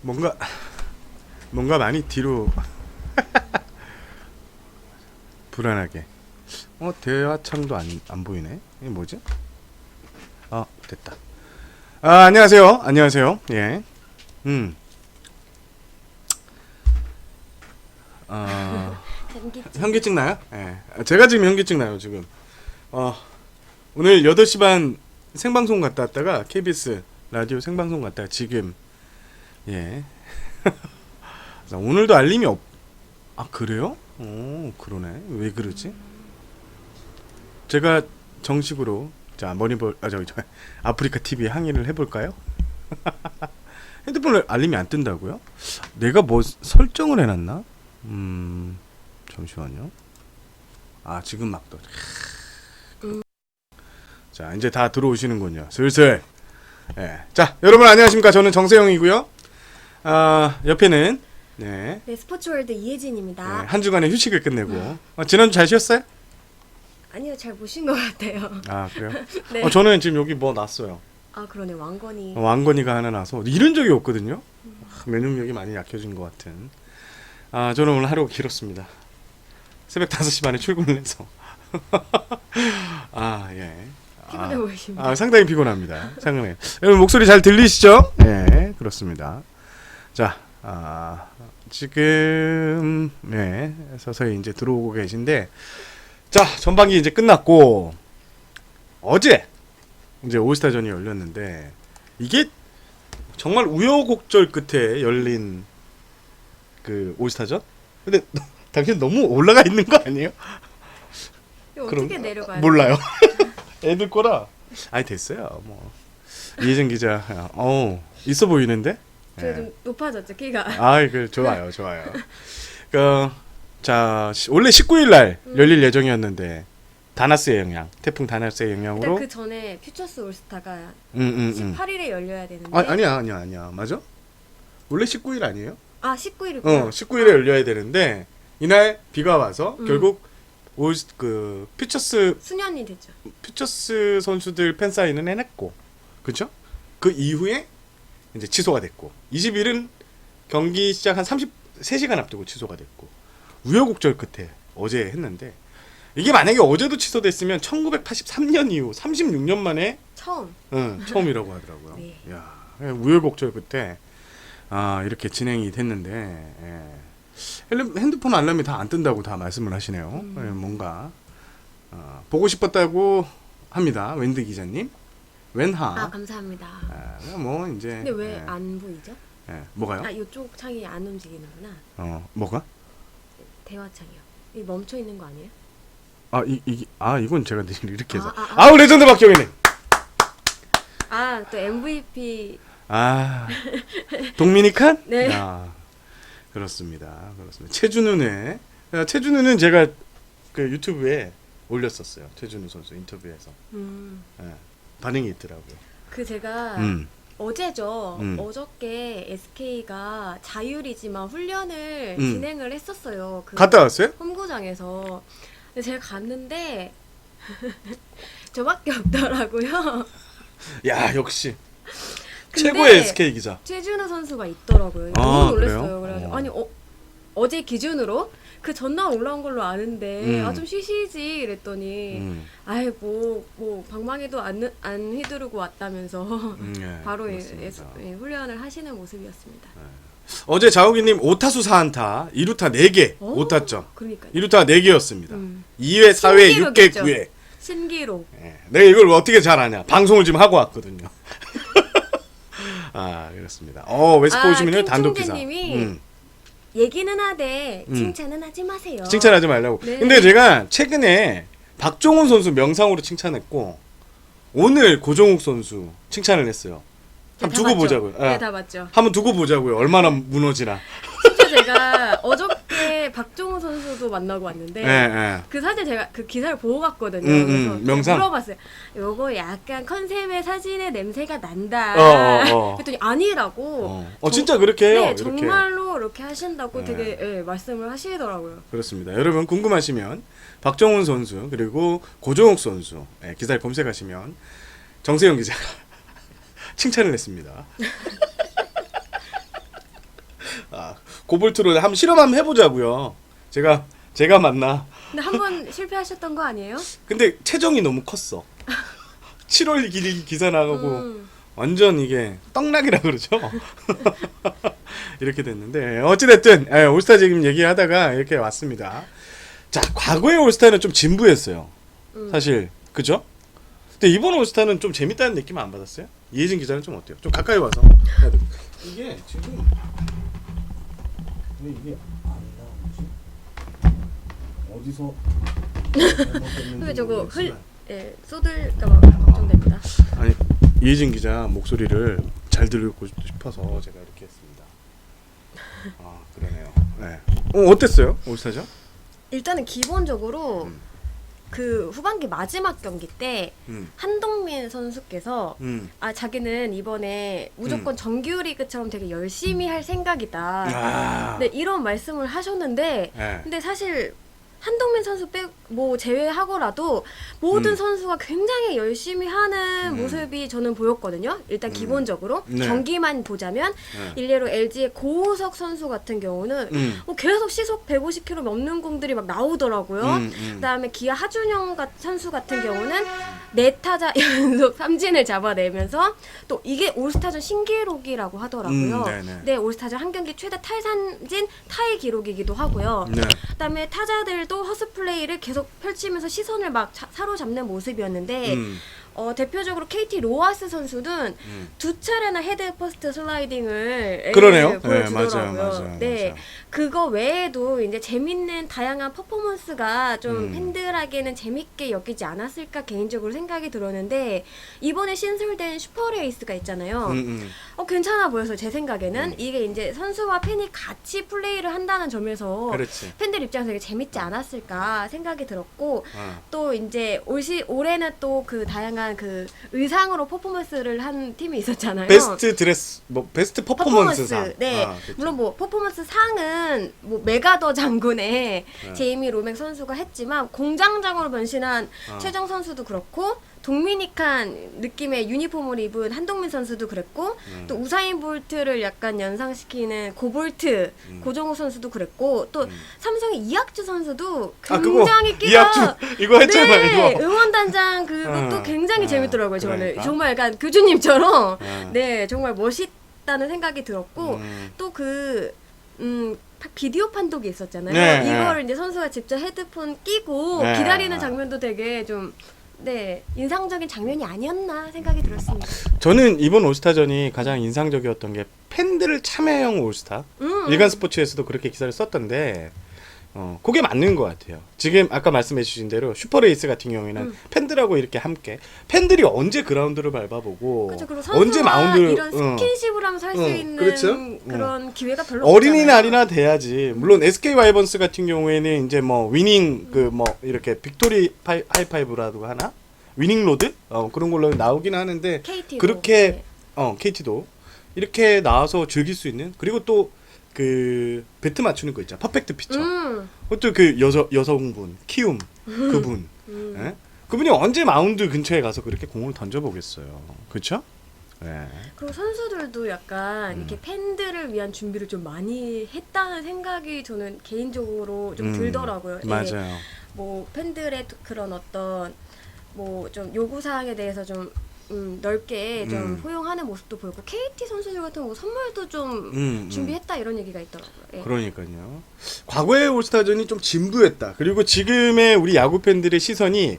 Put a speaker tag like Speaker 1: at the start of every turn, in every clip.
Speaker 1: 뭔가 많이 뒤로 불안하게. 대화창도 안 보이네. 이게 뭐지? 됐다. 안녕하세요. 안녕하세요. 예. 현기증 나요? 예. 제가 지금 현기증 나요, 지금. 오늘 8시 반 생방송 갔다 왔다가 KBS 라디오 생방송 갔다가 지금 예. 오늘도 알림이 그래요? 그러네. 왜 그러지? 제가 정식으로 아프리카 TV에 항의를 해볼까요? 핸드폰에 알림이 안 뜬다고요? 내가 뭐 설정을 해놨나? 잠시만요. 지금 막 떠. 자, 이제 다 들어오시는군요. 슬슬. 예. 자, 여러분 안녕하십니까? 저는 정세영이고요. 옆에는 네,
Speaker 2: 스포츠월드 이혜진입니다.
Speaker 1: 한 주간의 휴식을 끝내고 지난주 잘 쉬었어요?
Speaker 2: 아니요, 잘 못 쉰 것 같아요.
Speaker 1: 그래요?
Speaker 2: 네.
Speaker 1: 저는 지금 여기 뭐 났어요.
Speaker 2: 그러네, 왕건이.
Speaker 1: 왕건이가 하나 나서 이런 적이 없거든요. 면역력이 많이 약해진 것 같은. 저는 오늘 하루가 길었습니다. 새벽 5시 반에 출근을 해서. 예.
Speaker 2: 피곤해 보이십니다.
Speaker 1: 상당히 피곤합니다. 상당히. 여러분 목소리 잘 들리시죠? 네, 그렇습니다. 자, 지금 서서히 이제 들어오고 계신데, 자, 전반기 이제 끝났고 어제 이제 올스타전이 열렸는데 이게 정말 우여곡절 끝에 열린 그 올스타전? 근데 당신 너무 올라가 있는 거 아니에요?
Speaker 2: 어떻게 내려가요?
Speaker 1: 몰라요. 애들 거라. 됐어요. 뭐 이혜진 기자, 있어 보이는데?
Speaker 2: 제가 좀 높아졌죠, 키가.
Speaker 1: 좋아요. 자, 원래 19일 날 열릴 예정이었는데 다나스의 영향, 태풍 다나스의 영향으로.
Speaker 2: 그 전에 퓨처스 올스타가 18일에 열려야 되는데.
Speaker 1: 아니야. 맞아? 원래 19일 아니에요?
Speaker 2: 19일이구나.
Speaker 1: 19일에 열려야 되는데 이날 비가 와서 결국 퓨처스
Speaker 2: 수년이 됐죠.
Speaker 1: 퓨처스 선수들 팬 사인은 해냈고, 그렇죠? 그 이후에 이제 취소가 됐고 20일은 경기 시작 한 33시간 앞두고 취소가 됐고 우여곡절 끝에 어제 했는데, 이게 만약에 어제도 취소됐으면 1983년 이후 36년 만에 처음이라고 하더라고요.
Speaker 2: 네.
Speaker 1: 야, 우여곡절 끝에 이렇게 진행이 됐는데, 핸드폰 알람이 다 안 뜬다고 다 말씀을 하시네요. 뭔가 보고 싶었다고 합니다. 웬드 기자님. 웬하.
Speaker 2: 감사합니다.
Speaker 1: 뭐 이제.
Speaker 2: 근데 왜 안 보이죠?
Speaker 1: 뭐가요?
Speaker 2: 이쪽 창이 안 움직이는구나.
Speaker 1: 뭐가?
Speaker 2: 대화창이요. 이 멈춰 있는 거 아니에요?
Speaker 1: 이건 제가 이렇게 해서. 레전드 박경희네.
Speaker 2: 또 MVP.
Speaker 1: 동미니칸?
Speaker 2: 네.
Speaker 1: 그렇습니다. 최준우는 제가 그 유튜브에 올렸었어요. 최준우 선수 인터뷰에서. 반응이 있더라고요.
Speaker 2: 제가 어제죠. 어저께 SK가 자율이지만 훈련을 진행을 했었어요.
Speaker 1: 갔다 왔어요?
Speaker 2: 홈구장에서. 근데 제가 갔는데 저밖에 없더라고요.
Speaker 1: 야, 역시 최고의 SK 기자.
Speaker 2: 최준우 선수가 있더라고요. 너무 놀랐어요.
Speaker 1: 그래요?
Speaker 2: 그래서 어제 기준으로 그 전날 올라온 걸로 아는데 좀 쉬시지 이랬더니 뭐 방망이도 안 휘두르고 왔다면서 바로 훈련을 하시는 모습이었습니다.
Speaker 1: 어제 자욱이님 5타수 4안타 2루타 4개 5타점.
Speaker 2: 그러니까요.
Speaker 1: 2루타 4개였습니다. 2회 4회 6회 9회
Speaker 2: 신기록.
Speaker 1: 내가 이걸 어떻게 잘 아냐. 방송을 지금 하고 왔거든요. 그렇습니다. 웨스트 보시면은 단독 기사.
Speaker 2: 얘기는 하되 칭찬은 하지 마세요.
Speaker 1: 칭찬하지 말라고.
Speaker 2: 네.
Speaker 1: 근데 제가 최근에 박종훈 선수 명상으로 칭찬했고 오늘 고종욱 선수 칭찬을 했어요. 한번 두고 보자고요.
Speaker 2: 네, 다 맞죠.
Speaker 1: 한번 두고 보자고요. 얼마나 무너지나.
Speaker 2: 진짜 제가 어저께 박종훈 선수도 만나고 왔는데 그 사진 제가 그 기사를 보고 갔거든요. 그래서
Speaker 1: 명상?
Speaker 2: 물어봤어요. 요거 약간 컨셉의 사진의 냄새가 난다. 그랬더니 아니라고.
Speaker 1: 진짜 그렇게 해요.
Speaker 2: 네,
Speaker 1: 이렇게.
Speaker 2: 정말로 이렇게 하신다고 되게 말씀을 하시더라고요.
Speaker 1: 그렇습니다. 여러분 궁금하시면 박종훈 선수 그리고 고종욱 선수 기사를 검색하시면 정세영 기자가 칭찬을 했습니다. 고볼트로 한번 실험 한번 해보자고요. 제가 맞나?
Speaker 2: 근데 한 번 실패하셨던 거 아니에요?
Speaker 1: 근데 체정이 너무 컸어. 7월 기사 나가고 완전 이게 떡락이라 그러죠. 이렇게 됐는데 어찌됐든 올스타 지금 얘기하다가 이렇게 왔습니다. 자, 과거의 올스타는 좀 진부했어요. 사실 그죠? 근데 이번 올스타는 좀 재밌다는 느낌 안 받았어요? 이혜진 기자는 좀 어때요? 좀 가까이 와서. 이게 지금 왜 이게 안 나오지? 어디서?
Speaker 2: 근데 저거 쏟을까봐 걱정됩니다.
Speaker 1: 아니, 이혜진 기자 목소리를 잘 들고 싶어서 제가 이렇게 했습니다. 아, 그러네요. 네. 어땠어요? 올스타죠?
Speaker 2: 일단은 기본적으로 그 후반기 마지막 경기 때 한동민 선수께서 자기는 이번에 무조건 정규리그처럼 되게 열심히 할 생각이다. 네, 이런 말씀을 하셨는데 근데 사실 한동민 선수 제외하고라도 모든 선수가 굉장히 열심히 하는 모습이 저는 보였거든요. 일단 기본적으로 경기만 보자면 일례로 LG의 고우석 선수 같은 경우는 계속 시속 150km 넘는 공들이 막 나오더라고요. 그다음에 기아 하준영 선수 같은 경우는 4타자 연속 삼진을 잡아내면서 또 이게 올스타전 신기록이라고 하더라고요. 네, 올스타전 한 경기 최다 탈삼진 타이 기록이기도 하고요. 그다음에 타자들도 허스 플레이를 계속 펼치면서 시선을 막 사로잡는 모습이었는데 대표적으로 KT 로하스 선수는 2차례나 헤드 퍼스트 슬라이딩을
Speaker 1: 그러네요.
Speaker 2: 보여주더라고요.
Speaker 1: 맞아요.
Speaker 2: 그거 외에도 이제 재밌는 다양한 퍼포먼스가 좀 팬들에게는 재밌게 여기지 않았을까 개인적으로 생각이 들었는데 이번에 신설된 슈퍼레이스가 있잖아요. 괜찮아 보여서 제 생각에는 이게 이제 선수와 팬이 같이 플레이를 한다는 점에서
Speaker 1: 그렇지.
Speaker 2: 팬들 입장에서 되게 재밌지 않았을까 생각이 들었고 또 이제 올해는 또 그 다양한 그 의상으로 퍼포먼스를 한 팀이 있었잖아요.
Speaker 1: 베스트 드레스 베스트 퍼포먼스상.
Speaker 2: 네.
Speaker 1: 그렇죠.
Speaker 2: 물론 퍼포먼스 상은 메가더 장군의 제이미 로맥 선수가 했지만 공장장으로 변신한 최정 선수도 그렇고 동미니칸 느낌의 유니폼을 입은 한동민 선수도 그랬고 또 우사인 볼트를 약간 연상시키는 고볼트 고정우 선수도 그랬고 또 삼성의 이학주 선수도 굉장히
Speaker 1: 이학주 이거 했잖아.
Speaker 2: 네,
Speaker 1: 이거
Speaker 2: 응원단장 그것도 굉장히 재밌더라고요. 저는
Speaker 1: 그러니까.
Speaker 2: 정말 약간 교주님처럼 네 정말 멋있다는 생각이 들었고 또 비디오 판독이 있었잖아요. 이거를 이제 선수가 직접 헤드폰 끼고 기다리는 장면도 되게 좀 인상적인 장면이 아니었나 생각이 들었습니다.
Speaker 1: 저는 이번 올스타전이 가장 인상적이었던 게 팬들을 참여형 올스타. 일간 스포츠에서도 그렇게 기사를 썼던데 그게 맞는 것 같아요. 지금 아까 말씀해 주신 대로 슈퍼레이스 같은 경우에는 팬들하고 이렇게 함께 팬들이 언제 그라운드를 밟아보고
Speaker 2: 그렇죠. 그리고
Speaker 1: 언제 마운드를
Speaker 2: 이런 스킨십을 하면서 할 수 있는
Speaker 1: 그렇죠?
Speaker 2: 그런 기회가 별로
Speaker 1: 어린이날이나 돼야지. 물론 SK 와이번스 같은 경우에는 이제 위닝 이렇게 빅토리 하이파이브라고 하나? 위닝 로드? 그런 걸로 나오긴 하는데
Speaker 2: KT도.
Speaker 1: 그렇게 KT도 이렇게 나와서 즐길 수 있는 그리고 또 그 배트 맞추는 거 있잖아. 퍼펙트 피처. 그것도 그 여성분 키움 그분. 그분이 언제 마운드 근처에 가서 그렇게 공을 던져보겠어요. 그렇죠? 네.
Speaker 2: 그리고 선수들도 약간 이렇게 팬들을 위한 준비를 좀 많이 했다는 생각이 저는 개인적으로 좀 들더라고요.
Speaker 1: 맞아요.
Speaker 2: 팬들의 그런 어떤 좀 요구 사항에 대해서 좀 넓게 좀 포용하는 모습도 보였고 KT 선수들 같은 경우 선물도 좀 준비했다 이런 얘기가 있더라고요.
Speaker 1: 그러니까요. 과거의 올스타전이 좀 진부했다. 그리고 지금의 우리 야구 팬들의 시선이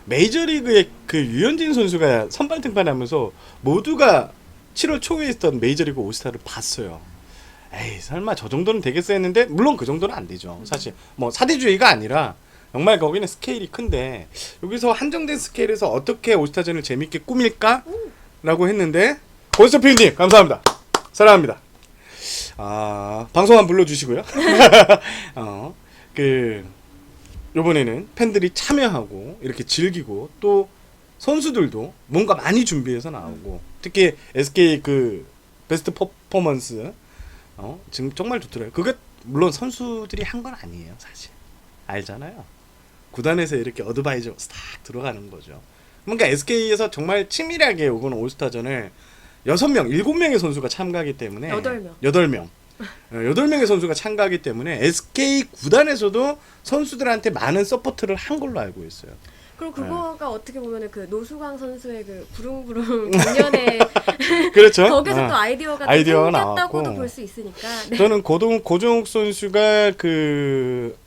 Speaker 1: 메이저리그의 그 류현진 선수가 선발 등판하면서 모두가 7월 초에 있던 메이저리그 올스타를 봤어요. 에이 설마 저 정도는 되겠어 했는데 물론 그 정도는 안 되죠. 사실 사대주의가 아니라 정말 거기는 스케일이 큰데 여기서 한정된 스케일에서 어떻게 올스타전을 재밌게 꾸밀까? 라고 했는데 권수철 PD님 감사합니다. 사랑합니다. 방송 한 불러주시고요. 요번에는 팬들이 참여하고 이렇게 즐기고 또 선수들도 뭔가 많이 준비해서 나오고 특히 SK 그 베스트 퍼포먼스 지금 정말 좋더라고요. 그게 물론 선수들이 한 건 아니에요. 사실 알잖아요. 구단에서 이렇게 어드바이저 싹 들어가는 거죠. 그러니까 SK에서 정말 치밀하게 요거는 올스타전을 6명, 7명의 선수가 참가하기 때문에
Speaker 2: 8명.
Speaker 1: 8명. 8명의 선수가 참가하기 때문에 SK 구단에서도 선수들한테 많은 서포트를 한 걸로 알고 있어요.
Speaker 2: 그리고 그거가 어떻게 보면은 그 노수광 선수의 그 부릉부릉 작년에
Speaker 1: 그렇죠.
Speaker 2: 거기서 또 아이디어가
Speaker 1: 아이디어가
Speaker 2: 생겼다고도
Speaker 1: 나왔고.
Speaker 2: 볼 수 있으니까. 네.
Speaker 1: 저는 고종욱 선수가 그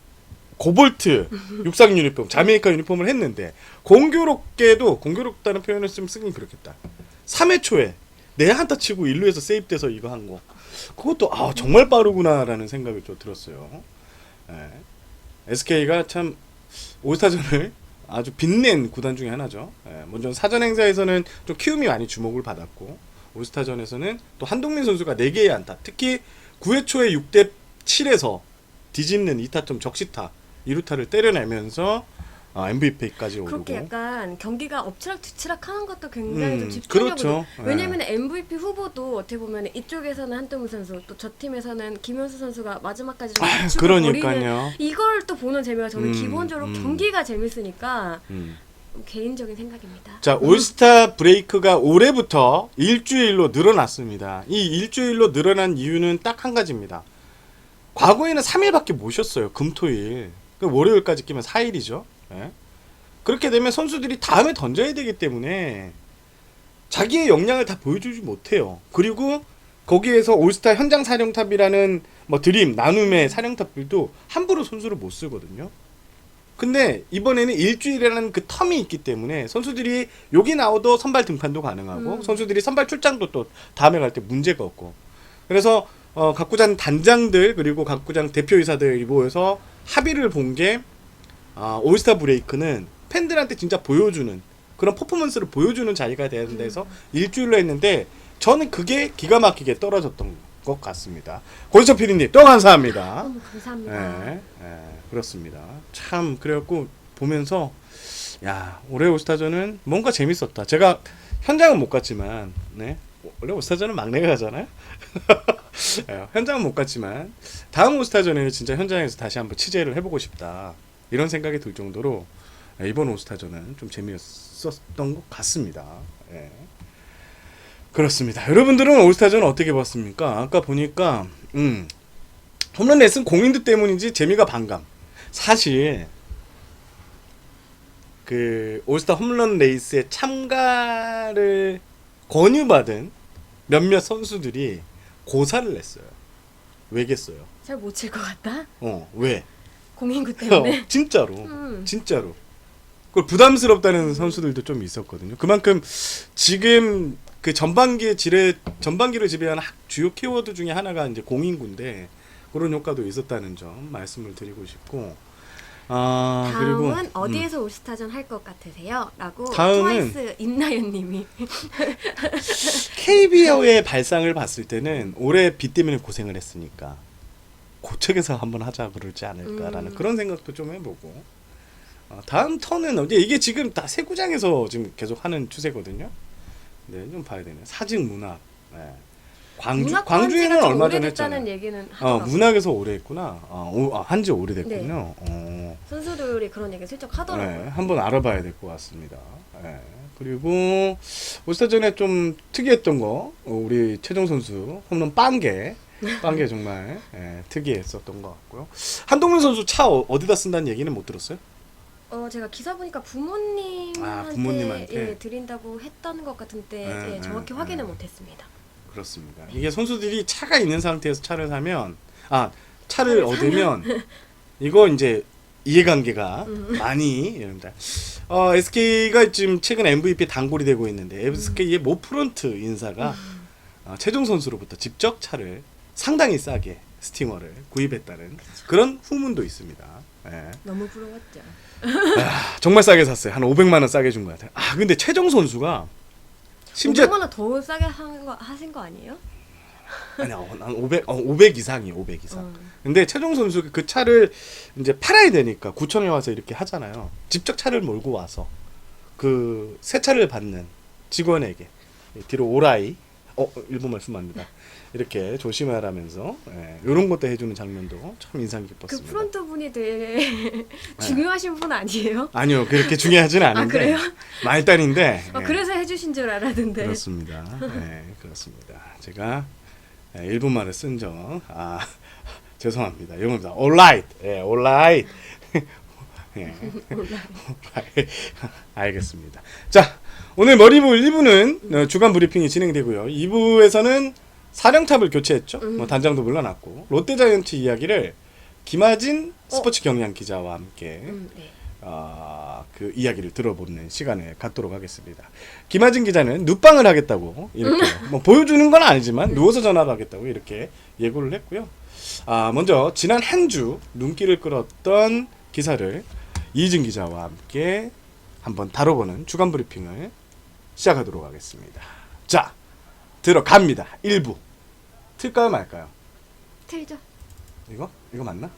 Speaker 1: 고볼트 육상 유니폼, 자메이카 유니폼을 했는데 공교롭다는 표현을 좀 쓰긴 그렇겠다. 3회 초에 내 한타 치고 1루에서 세이브돼서 이거 한 거. 그것도 정말 빠르구나라는 생각이 좀 들었어요. SK가 참 올스타전을 아주 빛낸 구단 중에 하나죠. 먼저 사전 행사에서는 좀 키움이 많이 주목을 받았고 올스타전에서는 또 한동민 선수가 4개의 안타, 특히 9회 초에 6대 7에서 뒤집는 2타점 적시타 2루타를 때려내면서 MVP까지 오르고.
Speaker 2: 그렇게 약간 경기가 엎치락뒤치락 하는 것도 굉장히 좀 집중력을
Speaker 1: 그렇죠.
Speaker 2: 왜냐면 MVP 후보도 어떻게 보면 이쪽에서는 한동훈 선수 또 저 팀에서는 김현수 선수가 마지막까지 좀 치고 버리는
Speaker 1: 그러니까요.
Speaker 2: 이걸 또 보는 재미가 저는 기본적으로 경기가 재밌으니까 개인적인 생각입니다.
Speaker 1: 자, 올스타 브레이크가 올해부터 일주일로 늘어났습니다. 이 일주일로 늘어난 이유는 딱 한 가지입니다. 과거에는 3일밖에 못 쉬었어요. 금토일. 월요일까지 끼면 4일이죠. 그렇게 되면 선수들이 다음에 던져야 되기 때문에 자기의 역량을 다 보여주지 못해요. 그리고 거기에서 올스타 현장 사령탑이라는 드림, 나눔의 사령탑들도 함부로 선수를 못 쓰거든요. 근데 이번에는 일주일이라는 그 텀이 있기 때문에 선수들이 여기 나오도 선발 등판도 가능하고 선수들이 선발 출장도 또 다음에 갈 때 문제가 없고, 그래서 각 구장 단장들 그리고 각 구장 대표이사들이 모여서 합의를 본 게 올스타 브레이크는 팬들한테 진짜 보여주는 그런 퍼포먼스를 보여주는 자리가 돼야 된다 해서 일주일로 했는데 저는 그게 기가 막히게 떨어졌던 것 같습니다. 고지철 PD님 또 감사합니다.
Speaker 2: 너무 감사합니다.
Speaker 1: 그렇습니다. 참 그래갖고 보면서 올해 올스타전은 뭔가 재밌었다. 제가 현장은 못 갔지만 원래 올스타전은 막내가 가잖아요. 현장은 못 갔지만 다음 올스타전에는 진짜 현장에서 다시 한번 취재를 해보고 싶다 이런 생각이 들 정도로 이번 올스타전은 좀 재미있었던 것 같습니다. 그렇습니다. 여러분들은 올스타전 어떻게 봤습니까? 아까 보니까 홈런 레이스는 공인들 때문인지 재미가 반감. 사실 그 올스타 홈런 레이스에 참가를 권유받은 몇몇 선수들이 고사를 냈어요. 왜겠어요?
Speaker 2: 잘 못 칠 것 같다?
Speaker 1: 왜?
Speaker 2: 공인구 때문에?
Speaker 1: 진짜로. 진짜로. 그걸 부담스럽다는 선수들도 좀 있었거든요. 그만큼 지금 그 전반기를 지배하는 주요 키워드 중에 하나가 이제 공인구인데 그런 효과도 있었다는 점 말씀을 드리고 싶고.
Speaker 2: 다음은
Speaker 1: 그리고
Speaker 2: 어디에서 올스타전 할 것 같으세요? 라고
Speaker 1: 다음은
Speaker 2: 트와이스 임나연님이
Speaker 1: KBO의 발상을 봤을 때는 올해 비 때문에 고생을 했으니까 고척에서 한번 하자 그러지 않을까라는 그런 생각도 좀 해보고, 다음 턴은 이게 지금 다 세 구장에서 지금 계속 하는 추세거든요. 좀 봐야 되네. 사직 문학. 광주에는 얼마 전에 했잖아요.
Speaker 2: 얘기는 하더라고요.
Speaker 1: 문학에서 오래 했구나. 한지 오래됐군요.
Speaker 2: 선수들이 그런 얘기 슬쩍 하더라고요.
Speaker 1: 한번 알아봐야 될 것 같습니다. 그리고 올스타전에 좀 특이했던 거 우리 최정 선수 홈런 빵개 정말 특이했었던 것 같고요. 한동민 선수 차 어디다 쓴다는 얘기는 못 들었어요?
Speaker 2: 제가 기사 보니까 부모님한테 드린다고 했던 것 같은데 정확히 확인을 못했습니다.
Speaker 1: 그렇습니다. 이게 선수들이 차가 있는 상태에서 차를 사면 차를 얻으면 이거 이제 이해관계가 많이 여러분들 SK가 지금 최근 MVP 단골이 되고 있는데 SK의 모 프론트 인사가 최종 선수로부터 직접 차를 상당히 싸게 스팅어를 구입했다는 그런 후문도 있습니다.
Speaker 2: 너무 부러웠죠.
Speaker 1: 정말 싸게 샀어요. 한 500만 원 싸게 준 것 같아요. 근데 최정 선수가 심지어
Speaker 2: 500만 원 더 싸게 하신 거 아니에요?
Speaker 1: 아니야, 한 500 이상이에요. 500 이상. 근데 최종 선수가 그 차를 이제 팔아야 되니까 구청에 와서 이렇게 하잖아요. 직접 차를 몰고 와서 그 새 차를 받는 직원에게 뒤로 오라이 일본말 쓰면 안 됩니다. 이렇게 조심하라면서 이런 것도 해주는 장면도 참 인상 깊었습니다.
Speaker 2: 그 프론트 분이 되게 중요하신 분 아니에요?
Speaker 1: 아니요, 그렇게 중요하지는 않은데.
Speaker 2: 그래요?
Speaker 1: 말단인데.
Speaker 2: 그래서 해주신 줄 알았는데.
Speaker 1: 그렇습니다. 그렇습니다. 제가 1분 만에 쓴 점. 죄송합니다. 영어입니다. alright. 예, alright. 예. alright. 알겠습니다. 자, 오늘 머리부 1부는 주간 브리핑이 진행되고요. 2부에서는 사령탑을 교체했죠. 뭐 단장도 물러났고 롯데자이언츠 이야기를 김하진 스포츠 경향 기자와 함께
Speaker 2: 네.
Speaker 1: 그 이야기를 들어보는 시간을 갖도록 하겠습니다. 김하진 기자는 눕방을 하겠다고 이렇게 뭐 보여주는 건 아니지만 누워서 전화를 하겠다고 이렇게 예고를 했고요. 먼저 지난 한 주 눈길을 끌었던 기사를 이희진 기자와 함께 한번 다뤄보는 주간 브리핑을 시작하도록 하겠습니다. 자, 들어갑니다. 1부. 틀까요 말까요?
Speaker 2: 틀죠.
Speaker 1: 이거 맞나?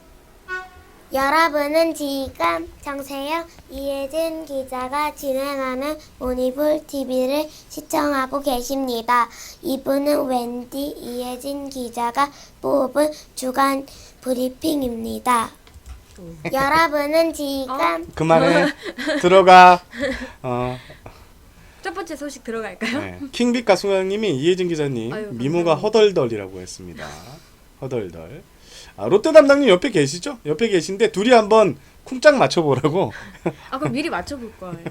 Speaker 3: 여러분은 지금 정세영, 이혜진 기자가 진행하는 모니볼 TV를 시청하고 계십니다. 이분은 웬디, 이혜진 기자가 뽑은 주간 브리핑입니다. 여러분은 지금
Speaker 1: 그만해. 들어가.
Speaker 2: 첫 번째 소식 들어갈까요?
Speaker 1: 네. 킹빅 가수님이 이혜진 기자님
Speaker 2: 아유,
Speaker 1: 미모가
Speaker 2: 감사합니다.
Speaker 1: 허덜덜이라고 했습니다. 허덜덜. 롯데 담당님 옆에 계시죠? 옆에 계신데 둘이 한번 쿵짝 맞춰보라고.
Speaker 2: 그럼 미리 맞춰볼 걸.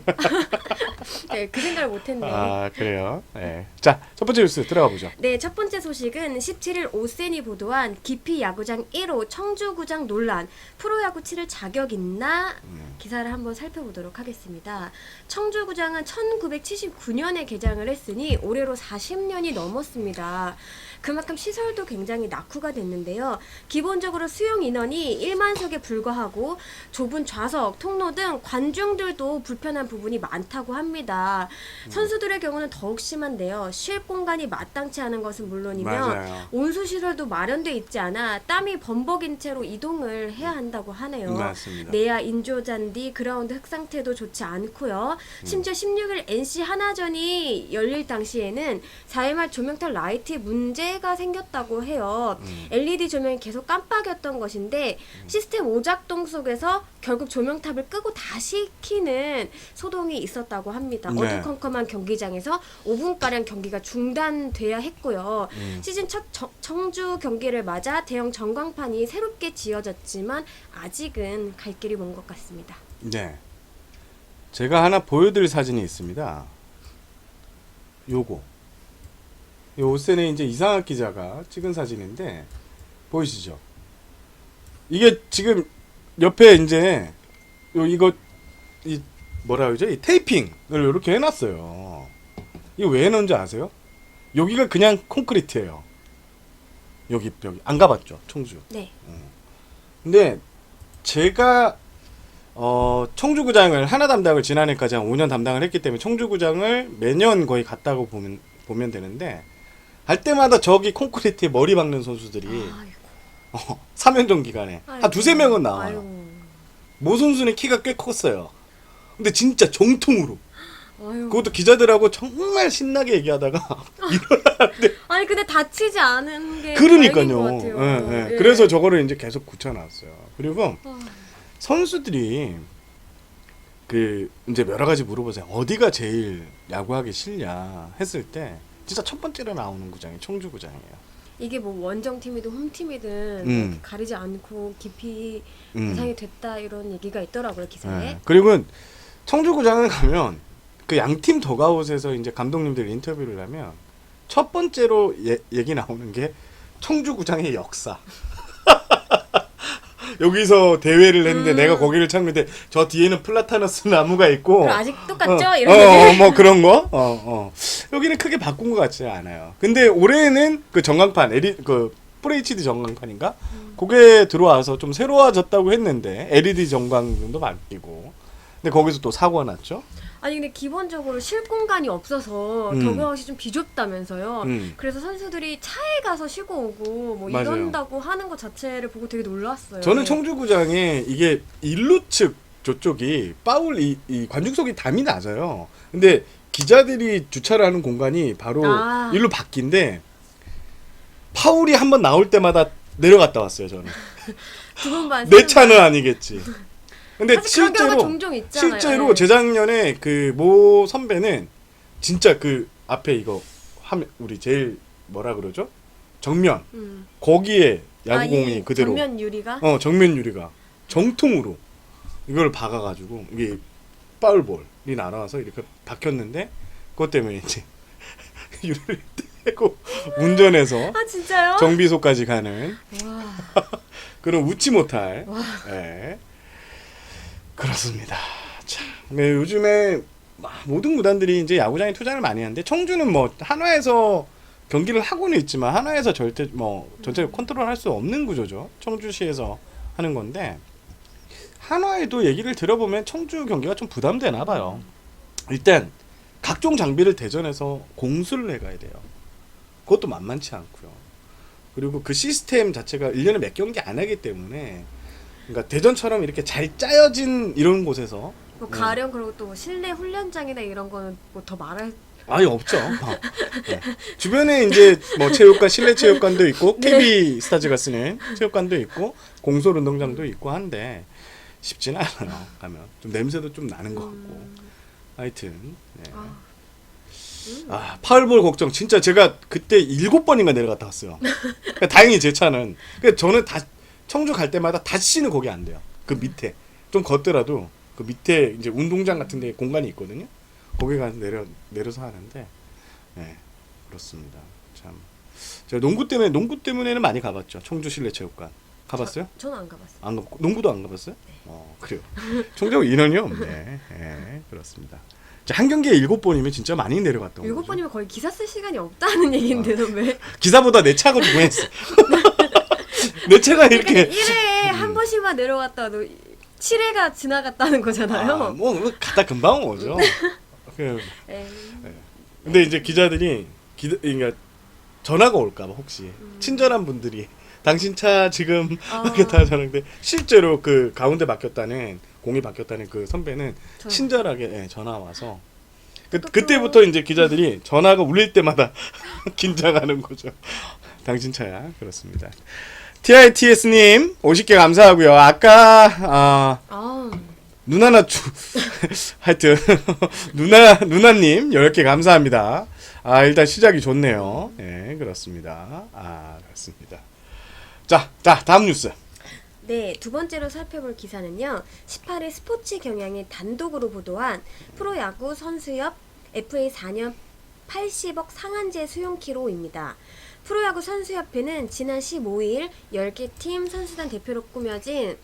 Speaker 2: 네, 그 생각을 못했네.
Speaker 1: 그래요. 네. 자, 첫 번째 뉴스 들어가 보죠.
Speaker 2: 네, 첫 번째 소식은 17일 오센이 보도한 기피 야구장 1호 청주구장 논란, 프로야구 치를 자격 있나? 기사를 한번 살펴보도록 하겠습니다. 청주구장은 1979년에 개장을 했으니 올해로 40년이 넘었습니다. 그만큼 시설도 굉장히 낙후가 됐는데요. 기본적으로 수용 인원이 1만석에 불과하고 좁은 좌석, 통로 등 관중들도 불편한 부분이 많다고 합니다. 선수들의 경우는 더욱 심한데요. 쉴 공간이 마땅치 않은 것은 물론이며
Speaker 1: 맞아요.
Speaker 2: 온수시설도 마련돼 있지 않아 땀이 범벅인 채로 이동을 해야 한다고 하네요.
Speaker 1: 맞습니다.
Speaker 2: 내야 인조잔디, 그라운드 흙 상태도 좋지 않고요. 심지어 16일 NC 하나전이 열릴 당시에는 4회말 조명탑 라이트에 문제가 생겼다고 해요. LED 조명이 계속 깜빡였던 것인데 시스템 오작동 속에서 결국 조명탑을 끄고 다시 켜는 소동이 있었다고 합니다.
Speaker 1: 네.
Speaker 2: 어두컴컴한 경기장에서 5분가량 경기가 중단돼야 했고요. 시즌 첫 청주 경기를 맞아 대형 전광판이 새롭게 지어졌지만 아직은 갈 길이 먼 것 같습니다.
Speaker 1: 네. 제가 하나 보여드릴 사진이 있습니다. 요거. 이 오센에 이제 이상학 기자가 찍은 사진인데 보이시죠? 이게 지금 옆에 이제 이거 이 뭐라 그러죠? 이 테이핑을 이렇게 해놨어요. 이거 왜 해놓은지 아세요? 여기가 그냥 콘크리트예요. 여기 안 가봤죠, 청주.
Speaker 2: 네.
Speaker 1: 근데 제가 청주구장을 하나 담당을 지난해까지 한 5년 담당을 했기 때문에 청주구장을 매년 거의 갔다고 보면 되는데 할 때마다 저기 콘크리트에 머리 박는 선수들이 3연전 기간에 한 두세 명은 나와요. 모 선수는 키가 꽤 컸어요. 근데 진짜 정통으로 그것도 기자들하고 정말 신나게 얘기하다가 일어나는데
Speaker 2: 아니 근데 다치지 않은 게
Speaker 1: 그러니까요.
Speaker 2: 다행인 것 같아요.
Speaker 1: 예, 예.
Speaker 2: 예.
Speaker 1: 그래서 저거를 이제 계속 굳혀놨어요. 그리고 선수들이 그 이제 여러 가지 물어보세요. 어디가 제일 야구하기 싫냐 했을 때 진짜 첫 번째로 나오는 구장이 청주구장이에요.
Speaker 2: 이게 뭐 원정팀이든 홈팀이든 이렇게 가리지 않고 깊이 대상이 됐다 이런 얘기가 있더라고요 기사에.
Speaker 1: 예. 그리고 청주구장을 가면 그 양팀 더가웃에서 이제 감독님들 인터뷰를 하면 첫 번째로 얘기 나오는 게 청주구장의 역사. 여기서 대회를 했는데 내가 거기를 찾는데 저 뒤에는 플라타너스 나무가 있고
Speaker 2: 아직 똑같죠? 이런 거지.
Speaker 1: 뭐 그런 거. 여기는 크게 바꾼 것 같지 않아요. 근데 올해는 그 전광판 그 FHD 전광판인가? 그게 들어와서 좀 새로워졌다고 했는데 LED 전광도 바뀌고. 근데 거기서 또 사고가 났죠.
Speaker 2: 아니 근데 기본적으로 쉴 공간이 없어서 적응하기 좀 비좁다면서요. 그래서 선수들이 차에 가서 쉬고 오고 뭐
Speaker 1: 맞아요.
Speaker 2: 이런다고 하는 것 자체를 보고 되게 놀랐어요.
Speaker 1: 저는 청주구장에 이게 일루 측 저쪽이 파울 이 관중석이 담이 낮아요. 근데 기자들이 주차를 하는 공간이 바로 일루 밖인데 파울이 한번 나올 때마다 내려갔다 왔어요. 저는
Speaker 2: 두 번 반.
Speaker 1: 내 차는 아니겠지. 근데
Speaker 2: 사실 그런 경우가 종종 있잖아요.
Speaker 1: 실제로
Speaker 2: 네.
Speaker 1: 재작년에 그 모 선배는 진짜 그 앞에 이거 하면 우리 제일 뭐라 그러죠? 정면 거기에 야구공이
Speaker 2: 이
Speaker 1: 그대로
Speaker 2: 정면 유리가
Speaker 1: 정면 유리가 정통으로 이걸 박아가지고 이게 파울볼이 날아와서 이렇게 박혔는데 그것 때문에 이제 유리를 떼고 운전해서
Speaker 2: 아 진짜요?
Speaker 1: 정비소까지 가는
Speaker 2: 와.
Speaker 1: 그런 웃지 못할
Speaker 2: 와.
Speaker 1: 예. 그렇습니다. 참 네, 요즘에 모든 구단들이 이제 야구장에 투자를 많이 하는데 청주는 뭐 한화에서 경기를 하고는 있지만 한화에서 절대 뭐 전체를 컨트롤할 수 없는 구조죠. 청주시에서 하는 건데 한화에도 얘기를 들어보면 청주 경기가 좀 부담되나 봐요. 일단 각종 장비를 대전에서 공수를 해가야 돼요. 그것도 만만치 않고요. 그리고 그 시스템 자체가 1년에 몇 경기 안 하기 때문에 그러니까 대전처럼 이렇게 잘 짜여진 이런 곳에서
Speaker 2: 뭐 가령 그리고 또 실내 훈련장이나 이런 거는 뭐 더 말할
Speaker 1: 아예 없죠. 네. 주변에 이제 뭐 체육관, 실내 체육관도 있고 KB 스타즈가 쓰는 체육관도 있고 공솔 운동장도 있고 한데 쉽지는 않아요. 가면 좀 냄새도 좀 나는 것 같고 하여튼 네. 파울볼 걱정 진짜 제가 그때 7번인가 내려갔다 왔어요. 그러니까 다행히 제 차는 그러니까 저는 다 청주 갈 때마다 다시는 거기 안 돼요. 그 밑에 좀 걷더라도 그 밑에 이제 운동장 같은 데 공간이 있거든요. 거기 가서 내려서 하는데 네 그렇습니다. 참 제가 농구 때문에는 많이 가봤죠. 청주 실내체육관 가봤어요?
Speaker 2: 저는 안 가봤어요.
Speaker 1: 안 가봤고 농구도 안 가봤어요? 네. 그래요. 청주 인원이 없네. 네, 그렇습니다. 자, 한 경기에 7번이면 진짜 많이 내려갔던 거죠.
Speaker 2: 7번이면 거의 기사 쓸 시간이 없다는 얘긴데 너 왜?
Speaker 1: 기사보다 내 차가 중요했어. 내 차가 이렇게
Speaker 2: 1회에 한 번씩만 내려갔다도 7회가 지나갔다는 거잖아요.
Speaker 1: 뭐 갔다 금방 오죠. 그,
Speaker 2: 에이.
Speaker 1: 근데 이제 기자들이 그러니까 전화가 올까봐 혹시 친절한 분들이 당신 차 지금 맡겼다 하는데 실제로 그 가운데 맡겼다는 공이 맡겼다는 그 선배는 친절하게 전화 와서 그때부터 이제 기자들이 전화가 울릴 때마다 긴장하는 거죠. 당신 차야. 그렇습니다. TITS님 50개 감사하고요. 아까 누나나추 하여튼 누나님 10개 감사합니다. 일단 시작이 좋네요. 네 그렇습니다. 그렇습니다. 자 다음 뉴스.
Speaker 2: 네, 두 번째로 살펴볼 기사는요. 18일 스포츠 경향이 단독으로 보도한 프로야구 선수협 FA 4년 80억 상한제 수용키로입니다. 프로야구 선수협회는 지난 15일 10개 팀 선수단 대표로 꾸며진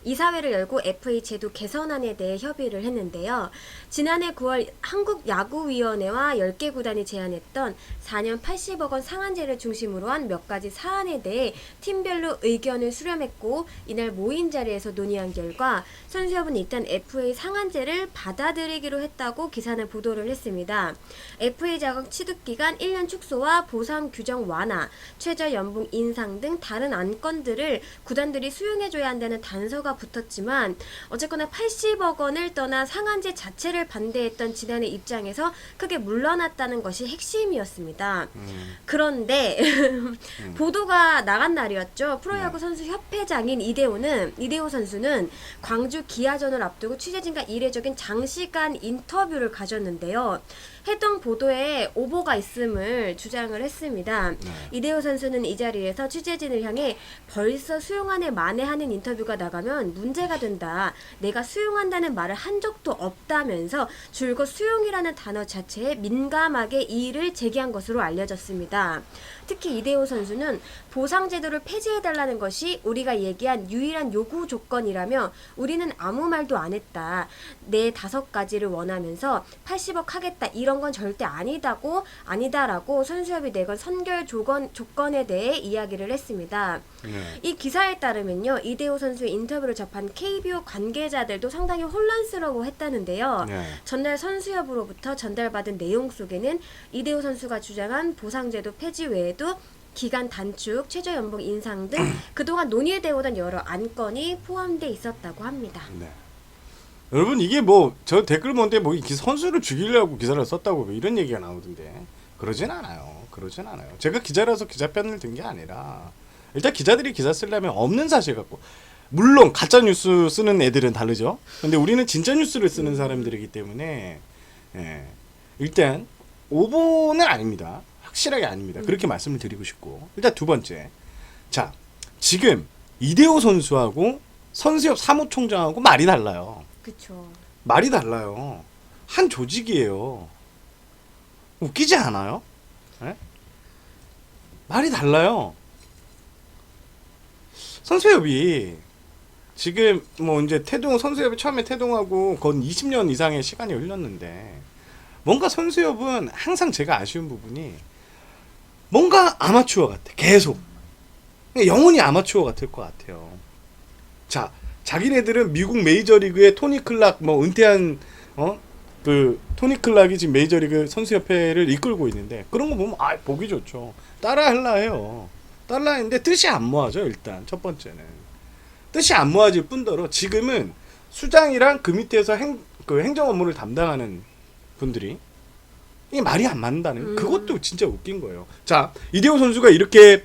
Speaker 2: 이사회를 열고 FA 제도 개선안에 대해 협의를 했는데요. 지난해 9월 한국야구위원회와 10개 구단이 제안했던 4년 80억 원 상한제를 중심으로 한 몇 가지 사안에 대해 팀별로 의견을 수렴했고 이날 모인 자리에서 논의한 결과 선수협은 일단 FA 상한제를 받아들이기로 했다고 기사는 보도를 했습니다. FA 자격 취득기간 1년 축소와 보상 규정 완화, 최저 연봉 인상 등 다른 안건들을 구단들이 수용해줘야 한다는 단서가 붙었지만 어쨌거나 80억 원을 떠나 상한제 자체를 반대했던 지난해 입장에서 크게 물러났다는 것이 핵심이었습니다. 그런데 보도가 나간 날이었죠. 프로야구 선수 협회장인 이대호 선수는 광주 기아전을 앞두고 취재진과 이례적인 장시간 인터뷰를 가졌는데요. 해당 보도에 오보가 있음을 주장을 했습니다. 이대호 선수는 이 자리에서 취재진을 향해 벌써 수용안에 만회하는 인터뷰가 나가면 문제가 된다. 내가 수용한다는 말을 한 적도 없다면서 줄곧 수용이라는 단어 자체에 민감하게 이의를 제기한 것으로 알려졌습니다. 특히 이대호 선수는 보상제도를 폐지해달라는 것이 우리가 얘기한 유일한 요구 조건이라며 우리는 아무 말도 안 했다. 내 5가지를 원하면서 80억 하겠다. 이런 건 절대 아니다라고 선수협이 내건 선결 조건에 대해 이야기를 했습니다. 이 기사에 따르면요. 이대호 선수의 인터뷰를 접한 KBO 관계자들도 상당히 혼란스러워했다는데요. 전날 선수협으로부터 전달받은 내용 속에는 이대호 선수가 주장한 보상제도 폐지 외에도 기간 단축, 최저 연봉 인상 등 그동안 논의되어 오던 여러 안건이 포함되어 있었다고 합니다.
Speaker 1: 네. 여러분 이게 뭐 저 댓글 뭔데 뭐 선수를 죽이려고 기사를 썼다고 뭐 이런 얘기가 나오던데 그러진 않아요. 제가 기자라서 기자 편을 든 게 아니라 일단 기자들이 기사 쓰려면 없는 사실 갖고 물론 가짜 뉴스 쓰는 애들은 다르죠. 근데 우리는 진짜 뉴스를 쓰는 사람들이기 때문에 일단 오보는 아닙니다. 확실하게 아닙니다. 그렇게 말씀을 드리고 싶고 일단 두 번째, 자 지금 이대호 선수하고 선수협 사무총장하고 말이 달라요.
Speaker 2: 그쵸.
Speaker 1: 말이 달라요. 한 조직이에요. 웃기지 않아요? 네? 말이 달라요. 선수협이 지금 뭐 이제 선수협이 처음에 태동하고 건 20년 이상의 시간이 흘렀는데 뭔가 선수협은 항상 제가 아쉬운 부분이 뭔가 아마추어 같아. 계속. 영원히 아마추어 같을 것 같아요. 자, 자기네들은 미국 메이저리그의 토니 클락 뭐 은퇴한 그 토니 클락이 지금 메이저리그 선수협회를 이끌고 있는데 그런 거 보면 보기 좋죠. 따라하려 해요. 따라하는데 뜻이 안 모아져. 일단 첫 번째는 뜻이 안 모아질 뿐더러 지금은 수장이랑 그 밑에서 행정 업무를 담당하는 분들이 이게 말이 안 맞는다는 그것도 진짜 웃긴 거예요. 자, 이대호 선수가 이렇게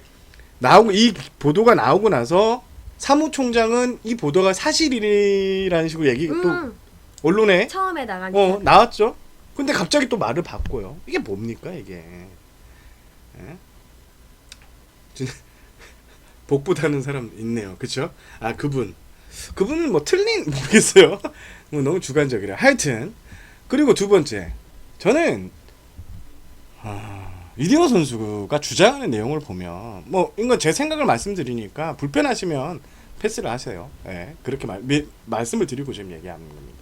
Speaker 1: 나오고 이 보도가 나오고 나서 사무총장은 이 보도가 사실이라는 식으로 얘기 또 언론에
Speaker 2: 처음에 나간 기사.
Speaker 1: 나왔죠. 근데 갑자기 또 말을 바꿔요. 이게 뭡니까 이게? 예? 복부다는 사람 있네요. 그쵸? 그분은 뭐 모르겠어요. 뭐 너무 주관적이라. 하여튼 그리고 두 번째, 저는 이대호 선수가 주장하는 내용을 보면 뭐 이건 제 생각을 말씀드리니까 불편하시면 패스를 하세요. 예, 그렇게 말씀을 드리고 지금 얘기하는 겁니다.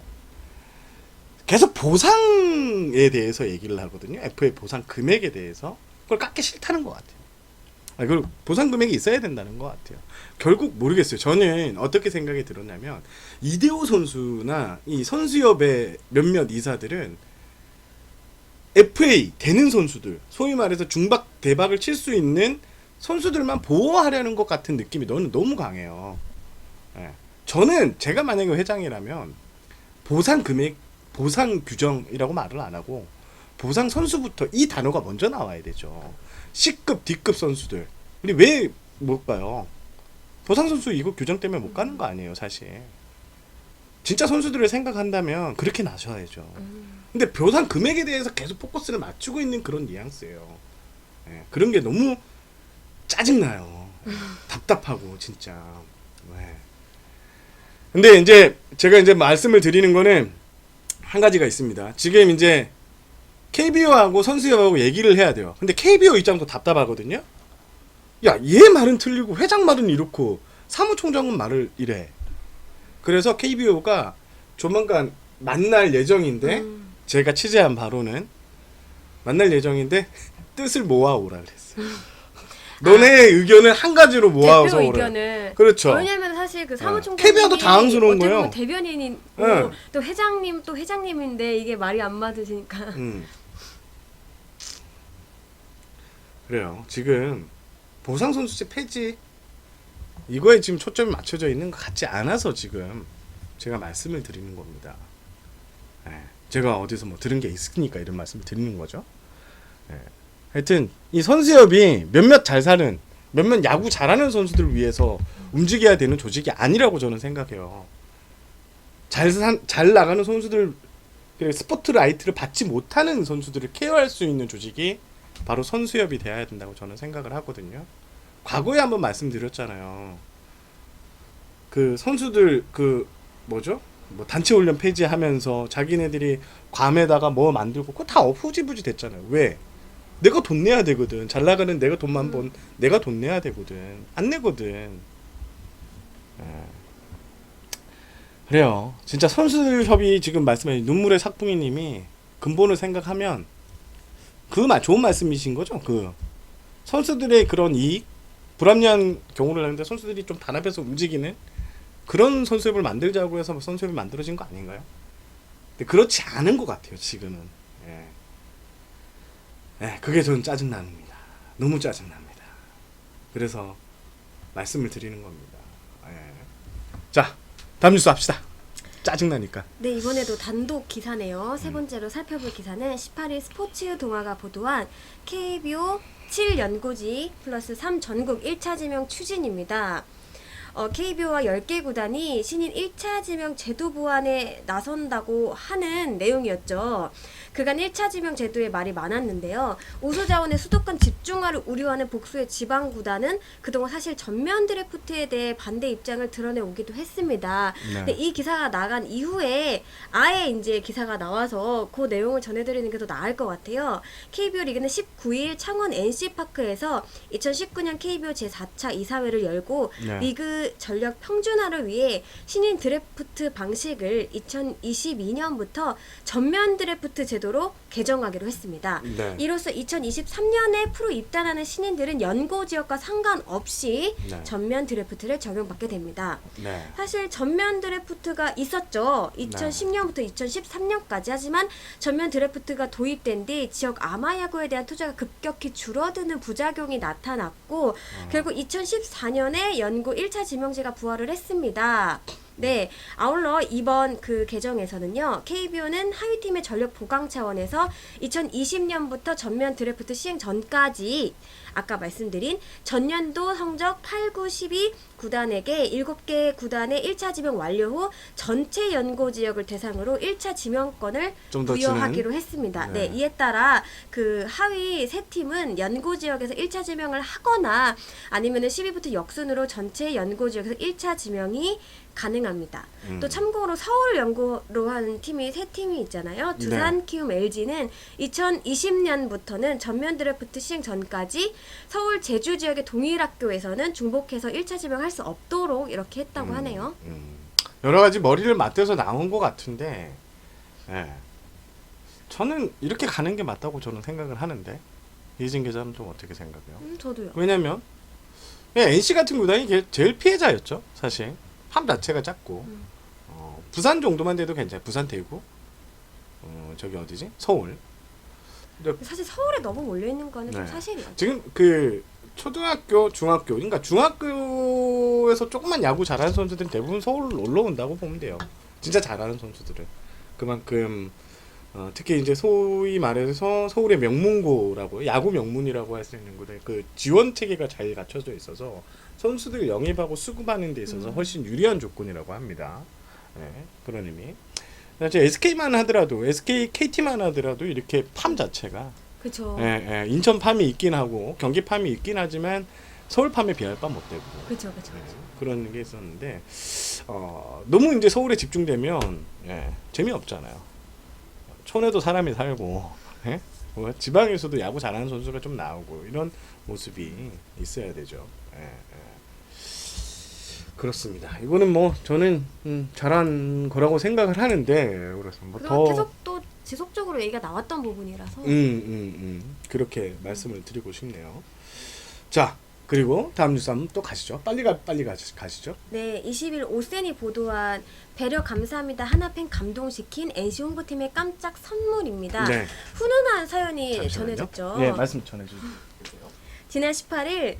Speaker 1: 계속 보상에 대해서 얘기를 하거든요. FA 보상 금액에 대해서 그걸 깎기 싫다는 것 같아요. 그리고 보상 금액이 있어야 된다는 것 같아요. 결국 모르겠어요. 저는 어떻게 생각이 들었냐면 이대호 선수나 이 선수협의 몇몇 이사들은 FA 되는 선수들, 소위 말해서 중박 대박을 칠 수 있는 선수들만 보호하려는 것 같은 느낌이 너무 강해요. 예. 저는 제가 만약에 회장이라면 보상 금액, 보상 규정이라고 말을 안 하고 보상 선수부터 이 단어가 먼저 나와야 되죠. C급, D급 선수들. 우리 왜 못 가요? 보상 선수 이거 규정 때문에 못 가는 거 아니에요, 사실. 진짜 선수들을 생각한다면 그렇게 나셔야죠. 근데 보상 금액에 대해서 계속 포커스를 맞추고 있는 그런 뉘앙스예요. 예, 그런 게 너무 짜증나요. 답답하고 진짜. 예. 근데 이제 제가 이제 말씀을 드리는 거는 한 가지가 있습니다. 지금 이제 KBO하고 선수협하고 얘기를 해야 돼요. 근데 KBO 입장도 답답하거든요. 야, 얘 말은 틀리고 회장 말은 이렇고 사무총장은 말을 이래. 그래서 KBO가 조만간 만날 예정인데 제가 취재한 바로는 만날 예정인데 뜻을 모아오라 그랬어요. 너네의 의견을 한 가지로 모아서
Speaker 2: 대표
Speaker 1: 오라.
Speaker 2: 의견을.
Speaker 1: 그렇죠.
Speaker 2: 왜냐면 사실 그 사무총장이
Speaker 1: KBO도 당황스러운 거예요.
Speaker 2: 보면 대변인이고
Speaker 1: 네.
Speaker 2: 또 회장님 또 회장님인데 이게 말이 안 맞으시니까.
Speaker 1: 그래요. 지금 보상 선수제 폐지 이거에 지금 초점이 맞춰져 있는 것 같지 않아서 지금 제가 말씀을 드리는 겁니다. 예, 제가 어디서 뭐 들은 게 있으니까 이런 말씀을 드리는 거죠. 예, 하여튼 이 선수협이 몇몇 잘 사는 몇몇 야구 잘하는 선수들을 위해서 움직여야 되는 조직이 아니라고 저는 생각해요. 잘 나가는 선수들, 스포트라이트를 받지 못하는 선수들을 케어할 수 있는 조직이 바로 선수협이 돼야 된다고 저는 생각을 하거든요. 과거에 한번 말씀드렸잖아요. 그 선수들 뭐 단체 훈련 폐지하면서 자기네들이 괌에다가 뭐 만들고 그거 다 후지부지 됐잖아요. 왜? 내가 돈 내야 되거든. 잘 나가는 내가 돈만 번 내가 돈 내야 되거든. 안 내거든. 그래요. 진짜 선수협이 지금 말씀하신 눈물의 삭붕이님이 근본을 생각하면 좋은 말씀이신 거죠. 그 선수들의 그런 이익, 불합리한 경우를 하는데 선수들이 좀 단합해서 움직이는 그런 선수협을 만들자고 해서 선수협이 만들어진 거 아닌가요? 근데 그렇지 않은 것 같아요. 지금은. 그게 저는 짜증납니다. 너무 짜증납니다. 그래서 말씀을 드리는 겁니다. 자, 다음 뉴스 합시다. 짜증나니까.
Speaker 2: 네, 이번에도 단독 기사네요. 세 번째로 살펴볼 기사는 18일 스포츠 동아가 보도한 KBO 7연고지 플러스 3 전국 1차 지명 추진입니다. KBO와 10개 구단이 신인 1차 지명 제도 보완에 나선다고 하는 내용이었죠. 그간 1차 지명 제도에 말이 많았는데요. 우수 자원의 수도권 집중화를 우려하는 복수의 지방 구단은 그동안 사실 전면 드래프트에 대해 반대 입장을 드러내오기도 했습니다.
Speaker 1: 네.
Speaker 2: 근데 이 기사가 나간 이후에 아예 이제 기사가 나와서 그 내용을 전해드리는 게 더 나을 것 같아요. KBO 리그는 19일 창원 NC파크에서 2019년 KBO 제4차 이사회를 열고
Speaker 1: 네.
Speaker 2: 리그 전력 평준화를 위해 신인 드래프트 방식을 2022년부터 전면 드래프트 제도로 개정하기로 했습니다.
Speaker 1: 네.
Speaker 2: 이로써 2023년에 프로 입단하는 신인들은 연고 지역과 상관없이
Speaker 1: 네.
Speaker 2: 전면 드래프트를 적용받게 됩니다.
Speaker 1: 네.
Speaker 2: 사실 전면 드래프트가 있었죠. 2010년부터 2013년까지. 하지만 전면 드래프트가 도입된 뒤 지역 아마야구에 대한 투자가 급격히 줄어드는 부작용이 나타났고 결국 2014년에 연고 1차 지명제가 부활을 했습니다. 네, 아울러 이번 그 개정에서는요, KBO는 하위팀의 전력 보강 차원에서 2020년부터 전면 드래프트 시행 전까지 아까 말씀드린 전년도 성적 8, 9, 12 구단에게 7개 구단의 1차 지명 완료 후 전체 연고 지역을 대상으로 1차 지명권을
Speaker 1: 좀더
Speaker 2: 부여하기로
Speaker 1: 주는?
Speaker 2: 했습니다.
Speaker 1: 네.
Speaker 2: 네, 이에 따라 그 하위 세 팀은 연고 지역에서 1차 지명을 하거나 아니면은 10위부터 역순으로 전체 연고 지역에서 1차 지명이 가능합니다. 또 참고로 서울 연고로 한 팀이 세 팀이 있잖아요. 두산, 키움, LG는 2020년부터는 전면 드래프트 시행 전까지 서울, 제주 지역의 동일 학교에서는 중복해서 1차 지명할 수 없도록 이렇게 했다고 하네요.
Speaker 1: 여러 가지 머리를 맞대서 나온 것 같은데, 예. 저는 이렇게 가는 게 맞다고 저는 생각을 하는데, 이진 기자는 좀 어떻게 생각해요?
Speaker 2: 저도요.
Speaker 1: 왜냐면 NC 같은 구단이 제일 피해자였죠, 사실. 팜 자체가 작고 부산 정도만 돼도 괜찮아요. 부산, 대구, 저기 어디지? 서울. 근데
Speaker 2: 사실 서울에 너무 몰려 있는 거는 좀
Speaker 1: 네.
Speaker 2: 사실이에요.
Speaker 1: 지금 그 초등학교, 중학교, 그러니까 중학교에서 조금만 야구 잘하는 선수들은 대부분 서울 놀러 온다고 보면 돼요. 진짜 잘하는 선수들은 그만큼 특히 이제 소위 말해서 서울의 명문고라고 야구 명문이라고 할 수 있는 곳에 그 지원 체계가 잘 갖춰져 있어서 선수들 영입하고 수급하는 데 있어서 훨씬 유리한 조건이라고 합니다. 네, 그런 의미. SK만 하더라도 SK, KT만 하더라도 이렇게 팜 자체가
Speaker 2: 그렇죠.
Speaker 1: 인천 팜이 있긴 하고 경기 팜이 있긴 하지만 서울 팜에 비할 바 못 되고
Speaker 2: 그렇죠, 그렇죠.
Speaker 1: 그런 게 있었는데 너무 이제 서울에 집중되면 재미없잖아요. 촌에도 사람이 살고 뭐 지방에서도 야구 잘하는 선수가 좀 나오고 이런 모습이 있어야 되죠. 그렇습니다. 이거는 뭐 저는 잘한 거라고 생각을 하는데 그래서 뭐
Speaker 2: 그리고
Speaker 1: 더
Speaker 2: 계속 또 지속적으로 얘기가 나왔던 부분이라서
Speaker 1: 그렇게 말씀을 드리고 싶네요. 자, 그리고 다음 뉴스 한번 또 가시죠. 빨리 가시죠.
Speaker 2: 네, 20일 오센이 보도한 배려 감사합니다 하나팬 감동시킨 NC 홍보팀의 깜짝 선물입니다.
Speaker 1: 네.
Speaker 2: 훈훈한 사연이
Speaker 1: 잠시만요.
Speaker 2: 전해졌죠.
Speaker 1: 네, 말씀 전해주세요.
Speaker 2: 지난 18일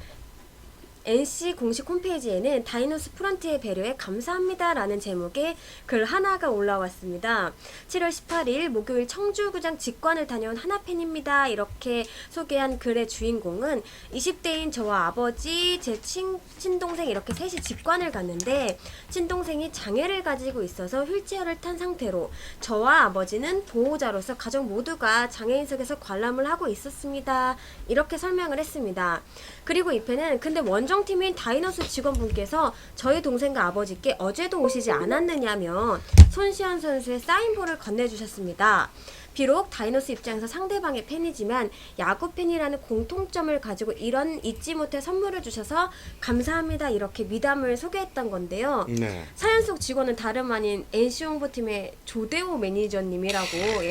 Speaker 2: NC 공식 홈페이지에는 다이노스 프런트의 배려에 감사합니다라는 제목의 글 하나가 올라왔습니다. 7월 18일 목요일 청주구장 직관을 다녀온 하나팬입니다. 이렇게 소개한 글의 주인공은 20대인 저와 아버지, 제 친동생 이렇게 셋이 직관을 갔는데 친동생이 장애를 가지고 있어서 휠체어를 탄 상태로 저와 아버지는 보호자로서 가족 모두가 장애인석에서 관람을 하고 있었습니다. 이렇게 설명을 했습니다. 그리고 이 팬은 근데 원정팀인 다이노스 직원분께서 저희 동생과 아버지께 어제도 오시지 않았느냐며 손시현 선수의 사인볼을 건네주셨습니다. 비록 다이노스 입장에서 상대방의 팬이지만 야구 팬이라는 공통점을 가지고 이런 잊지 못해 선물을 주셔서 감사합니다 이렇게 미담을 소개했던 건데요.
Speaker 1: 네.
Speaker 2: 사연 속 직원은 다름 아닌 NC 홍보팀의 조대호 매니저님이라고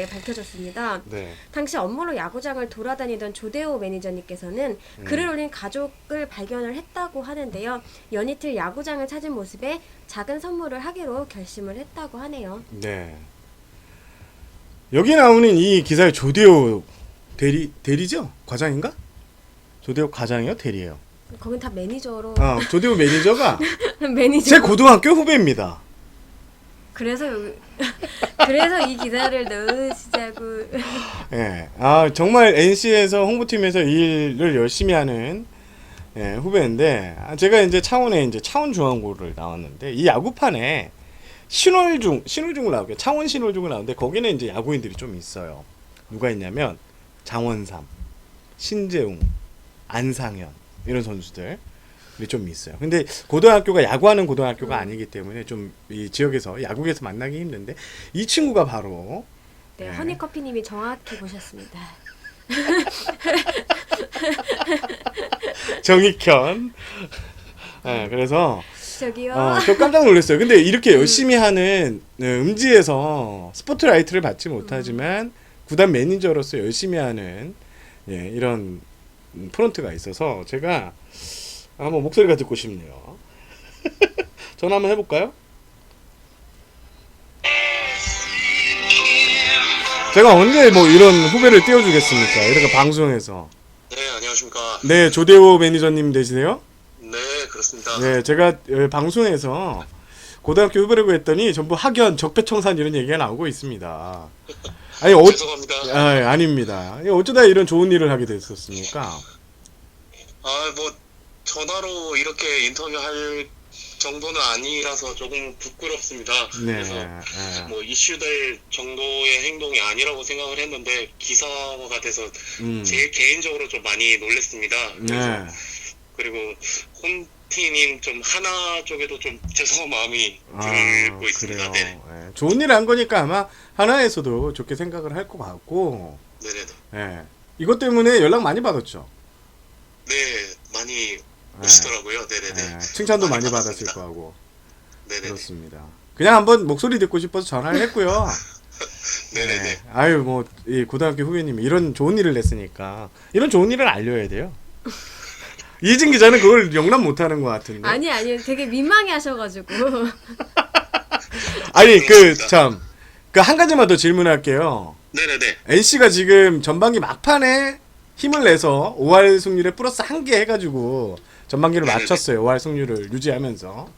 Speaker 2: 밝혀졌습니다.
Speaker 1: 네.
Speaker 2: 당시 업무로 야구장을 돌아다니던 조대호 매니저님께서는 글을 올린 가족을 발견을 했다고 하는데요. 연이틀 야구장을 찾은 모습에 작은 선물을 하기로 결심을 했다고 하네요.
Speaker 1: 네. 여기 나오는 이 기사의 조대호 대리죠? 과장인가? 조대호 과장이요? 대리예요?
Speaker 2: 거긴 다 매니저로
Speaker 1: 조대호 매니저가
Speaker 2: 매니저.
Speaker 1: 제 고등학교 후배입니다.
Speaker 2: 그래서 그래서 이 기사를 넣으시자고.
Speaker 1: 예. 정말 NC에서 홍보팀에서 일을 열심히 하는 예, 후배인데 제가 이제 창원에 이제 창원중앙고를 나왔는데 이 야구판에 신월중을 나오게 창원 신월중을 나오는데 거기는 이제 야구인들이 좀 있어요. 누가 있냐면 장원삼, 신재웅, 안상현 이런 선수들이 좀 있어요. 근데 고등학교가 야구하는 고등학교가 아니기 때문에 좀 이 지역에서 야구에서 만나기 힘든데 이 친구가 바로
Speaker 2: 네, 허니커피님이 정확히 보셨습니다.
Speaker 1: 정익현. 그래서
Speaker 2: 저기요.
Speaker 1: 저 깜짝 놀랐어요. 근데 이렇게 열심히 하는 음지에서 스포트라이트를 받지 못하지만 구단 매니저로서 열심히 하는 이런 프론트가 있어서 제가 한번 목소리가 듣고 싶네요. 전화 한번 해볼까요? 제가 언제 뭐 이런 후배를 띄워주겠습니까? 이렇게 방송에서.
Speaker 4: 네, 안녕하십니까.
Speaker 1: 네, 조대호 매니저님 되시네요?
Speaker 4: 네, 그렇습니다.
Speaker 1: 네, 제가 방송에서 고등학교 후배를 구했더니 전부 학연, 적폐청산 이런 얘기가 나오고 있습니다. 아니,
Speaker 4: 죄송합니다.
Speaker 1: 아닙니다. 어쩌다 이런 좋은 일을 하게 됐었습니까?
Speaker 4: 뭐 전화로 이렇게 인터뷰할 정도는 아니라서 조금 부끄럽습니다.
Speaker 1: 네.
Speaker 4: 그래서 뭐 이슈될 정도의 행동이 아니라고 생각을 했는데 기사화가 돼서 제 개인적으로 좀 많이 놀랐습니다.
Speaker 1: 네.
Speaker 4: 그리고 홈팀인 좀 하나 쪽에도 좀 죄송한 마음이 들고 있습니다.
Speaker 1: 그래요. 네. 좋은 일을 한 거니까 아마 하나에서도 좋게 생각을 할 것 같고.
Speaker 4: 네네네.
Speaker 1: 네. 이것 때문에 연락 많이 받았죠?
Speaker 4: 네, 많이 오시더라고요. 네네네.
Speaker 1: 칭찬도 많이
Speaker 4: 받았습니다.
Speaker 1: 받았을 거고.
Speaker 4: 네네네.
Speaker 1: 그렇습니다. 그냥 한번 목소리 듣고 싶어서 전화를 했고요.
Speaker 4: 네네네.
Speaker 1: 네. 아유, 뭐, 이 고등학교 후배님이 이런 좋은 일을 냈으니까, 이런 좋은 일을 알려야 돼요. 이진 기자는 그걸 용납 못 하는 것 같은데.
Speaker 2: 아니, 되게 민망해 하셔가지고.
Speaker 1: 아니, 한 가지만 더 질문할게요.
Speaker 4: 네네네.
Speaker 1: NC가 지금 전반기 막판에 힘을 내서 5할 승률에 플러스 1개 해가지고 전반기를
Speaker 4: 네네네.
Speaker 1: 맞췄어요. 5할 승률을 유지하면서.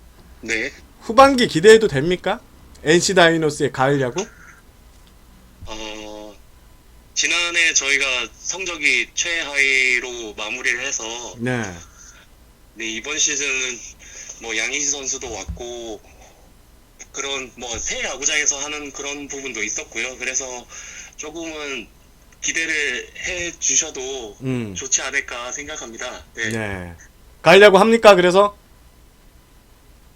Speaker 4: 네.
Speaker 1: 후반기 기대해도 됩니까? NC 다이노스의 가을 야구?
Speaker 4: 지난해 저희가 성적이 최하위로 마무리를 해서
Speaker 1: 네.
Speaker 4: 네, 이번 시즌은 뭐 양희지 선수도 왔고 그런 뭐 새 야구장에서 하는 그런 부분도 있었고요. 그래서 조금은 기대를 해 주셔도 좋지 않을까 생각합니다. 네.
Speaker 1: 네. 가을 야구 합니까? 그래서?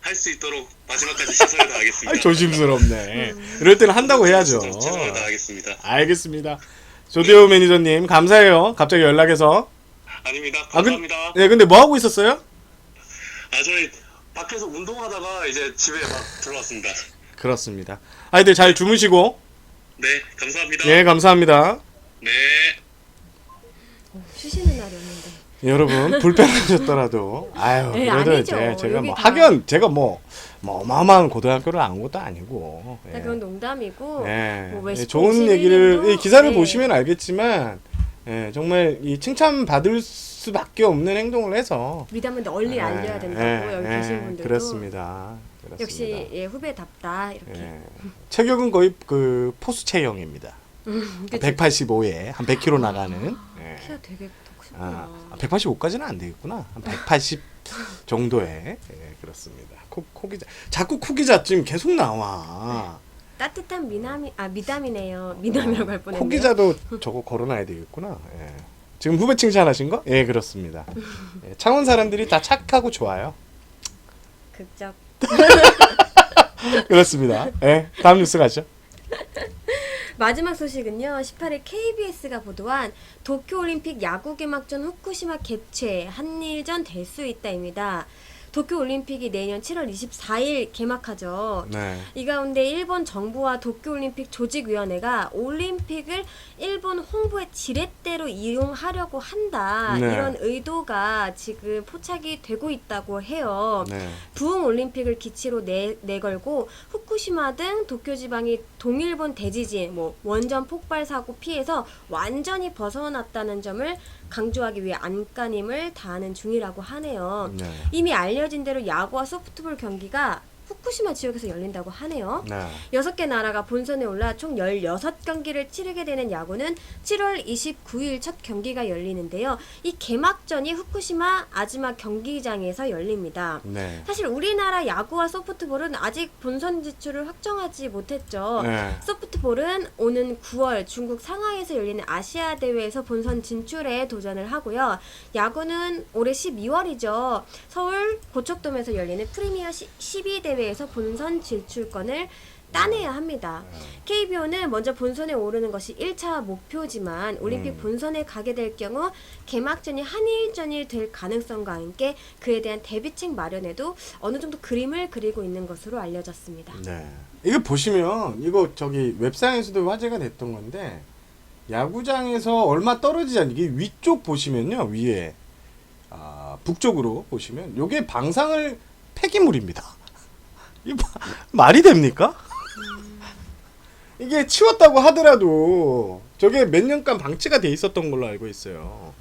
Speaker 4: 할 수 있도록 마지막까지 최선을 다하겠습니다.
Speaker 1: 조심스럽네. 이럴 때는 한다고 해야죠.
Speaker 4: 최선을 다하겠습니다.
Speaker 1: 알겠습니다. 조대호 매니저님 감사해요. 갑자기 연락해서.
Speaker 4: 아닙니다. 감사합니다.
Speaker 1: 네, 근데 뭐 하고 있었어요?
Speaker 4: 저희 밖에서 운동하다가 이제 집에 막 들어왔습니다.
Speaker 1: 그렇습니다. 아이들 잘 주무시고.
Speaker 4: 네, 감사합니다.
Speaker 1: 네, 감사합니다.
Speaker 4: 네.
Speaker 2: 쉬시는 날이었는데.
Speaker 1: 여러분 불편하셨더라도 아유
Speaker 2: 네,
Speaker 1: 그래도
Speaker 2: 아니죠.
Speaker 1: 이제 제가
Speaker 2: 여기
Speaker 1: 뭐
Speaker 2: 다-
Speaker 1: 학연 제가 뭐 어마어마한 고등학교를 나온 것도 아니고
Speaker 2: 나 그건 농담이고.
Speaker 1: 예.
Speaker 2: 뭐 외식
Speaker 1: 좋은
Speaker 2: 공식
Speaker 1: 얘기를
Speaker 2: 일인도-
Speaker 1: 이 기사를
Speaker 2: 네.
Speaker 1: 보시면 알겠지만 정말 이 칭찬 받을 수밖에 없는 행동을 해서
Speaker 2: 미담은 널리 알려야 된다고 여기 계신 분들도.
Speaker 1: 그렇습니다.
Speaker 2: 역시 후배답다 이렇게.
Speaker 1: 체격은 거의 그 포수 체형입니다.
Speaker 2: 그쵸.
Speaker 1: 185에 한 100kg 나가는.
Speaker 2: 키가 되게 크구나.
Speaker 1: 185까지는 안 되겠구나. 한 180 정도의 그렇습니다. 코 기자 자꾸 코 기자 지금 계속 나와.
Speaker 2: 따뜻한 미담이네요. 미담이라고 할 뻔했네요.
Speaker 1: 코 기자도 저거 걸어놔야 되겠구나. 예. 지금 후배 칭찬하신 거? 예, 그렇습니다. 창원 사람들이 다 착하고 좋아요.
Speaker 2: 극적.
Speaker 1: 그렇습니다. 예, 다음 뉴스 가죠.
Speaker 2: 마지막 소식은요. 18일 KBS가 보도한 도쿄올림픽 야구 개막전 후쿠시마 개최 한일전 될 수 있다입니다. 도쿄올림픽이 내년 7월 24일 개막하죠.
Speaker 1: 네.
Speaker 2: 이 가운데 일본 정부와 도쿄올림픽 조직위원회가 올림픽을 일본 홍보의 지렛대로 이용하려고 한다.
Speaker 1: 네.
Speaker 2: 이런 의도가 지금 포착이 되고 있다고 해요.
Speaker 1: 네.
Speaker 2: 부흥 올림픽을 기치로 내걸고 후쿠시마 등 도쿄 지방이 동일본 대지진, 원전 폭발 사고 피해서 완전히 벗어났다는 점을 강조하기 위해 안간힘을 다하는 중이라고 하네요.
Speaker 1: 네.
Speaker 2: 이미 알려진 대로 야구와 소프트볼 경기가 후쿠시마 지역에서 열린다고 하네요.
Speaker 1: 네.
Speaker 2: 6개 나라가 본선에 올라 총 16경기를 치르게 되는 야구는 7월 29일 첫 경기가 열리는데요. 이 개막전이 후쿠시마 아즈마 경기장에서 열립니다.
Speaker 1: 네.
Speaker 2: 사실 우리나라 야구와 소프트볼은 아직 본선 진출을 확정하지 못했죠.
Speaker 1: 네.
Speaker 2: 소프트볼은 오는 9월 중국 상하이에서 열리는 아시아 대회에서 본선 진출에 도전을 하고요. 야구는 올해 12월이죠. 서울 고척돔에서 열리는 프리미어 12대회에서 본선 진출권을 따내야 합니다. KBO는 먼저 본선에 오르는 것이 1차 목표지만 올림픽 본선에 가게 될 경우 개막전이 한일전이 될 가능성과 함께 그에 대한 대비책 마련에도 어느 정도 그림을 그리고 있는 것으로 알려졌습니다.
Speaker 1: 네. 이거 보시면 이거 저기 웹상에서도 화제가 됐던 건데 야구장에서 얼마 떨어지지 않는 이게 위쪽 보시면요 위에 북쪽으로 보시면 요게 방사능 폐기물입니다. 이 말이 됩니까? 이게 치웠다고 하더라도 저게 몇 년간 방치가 돼 있었던 걸로 알고 있어요.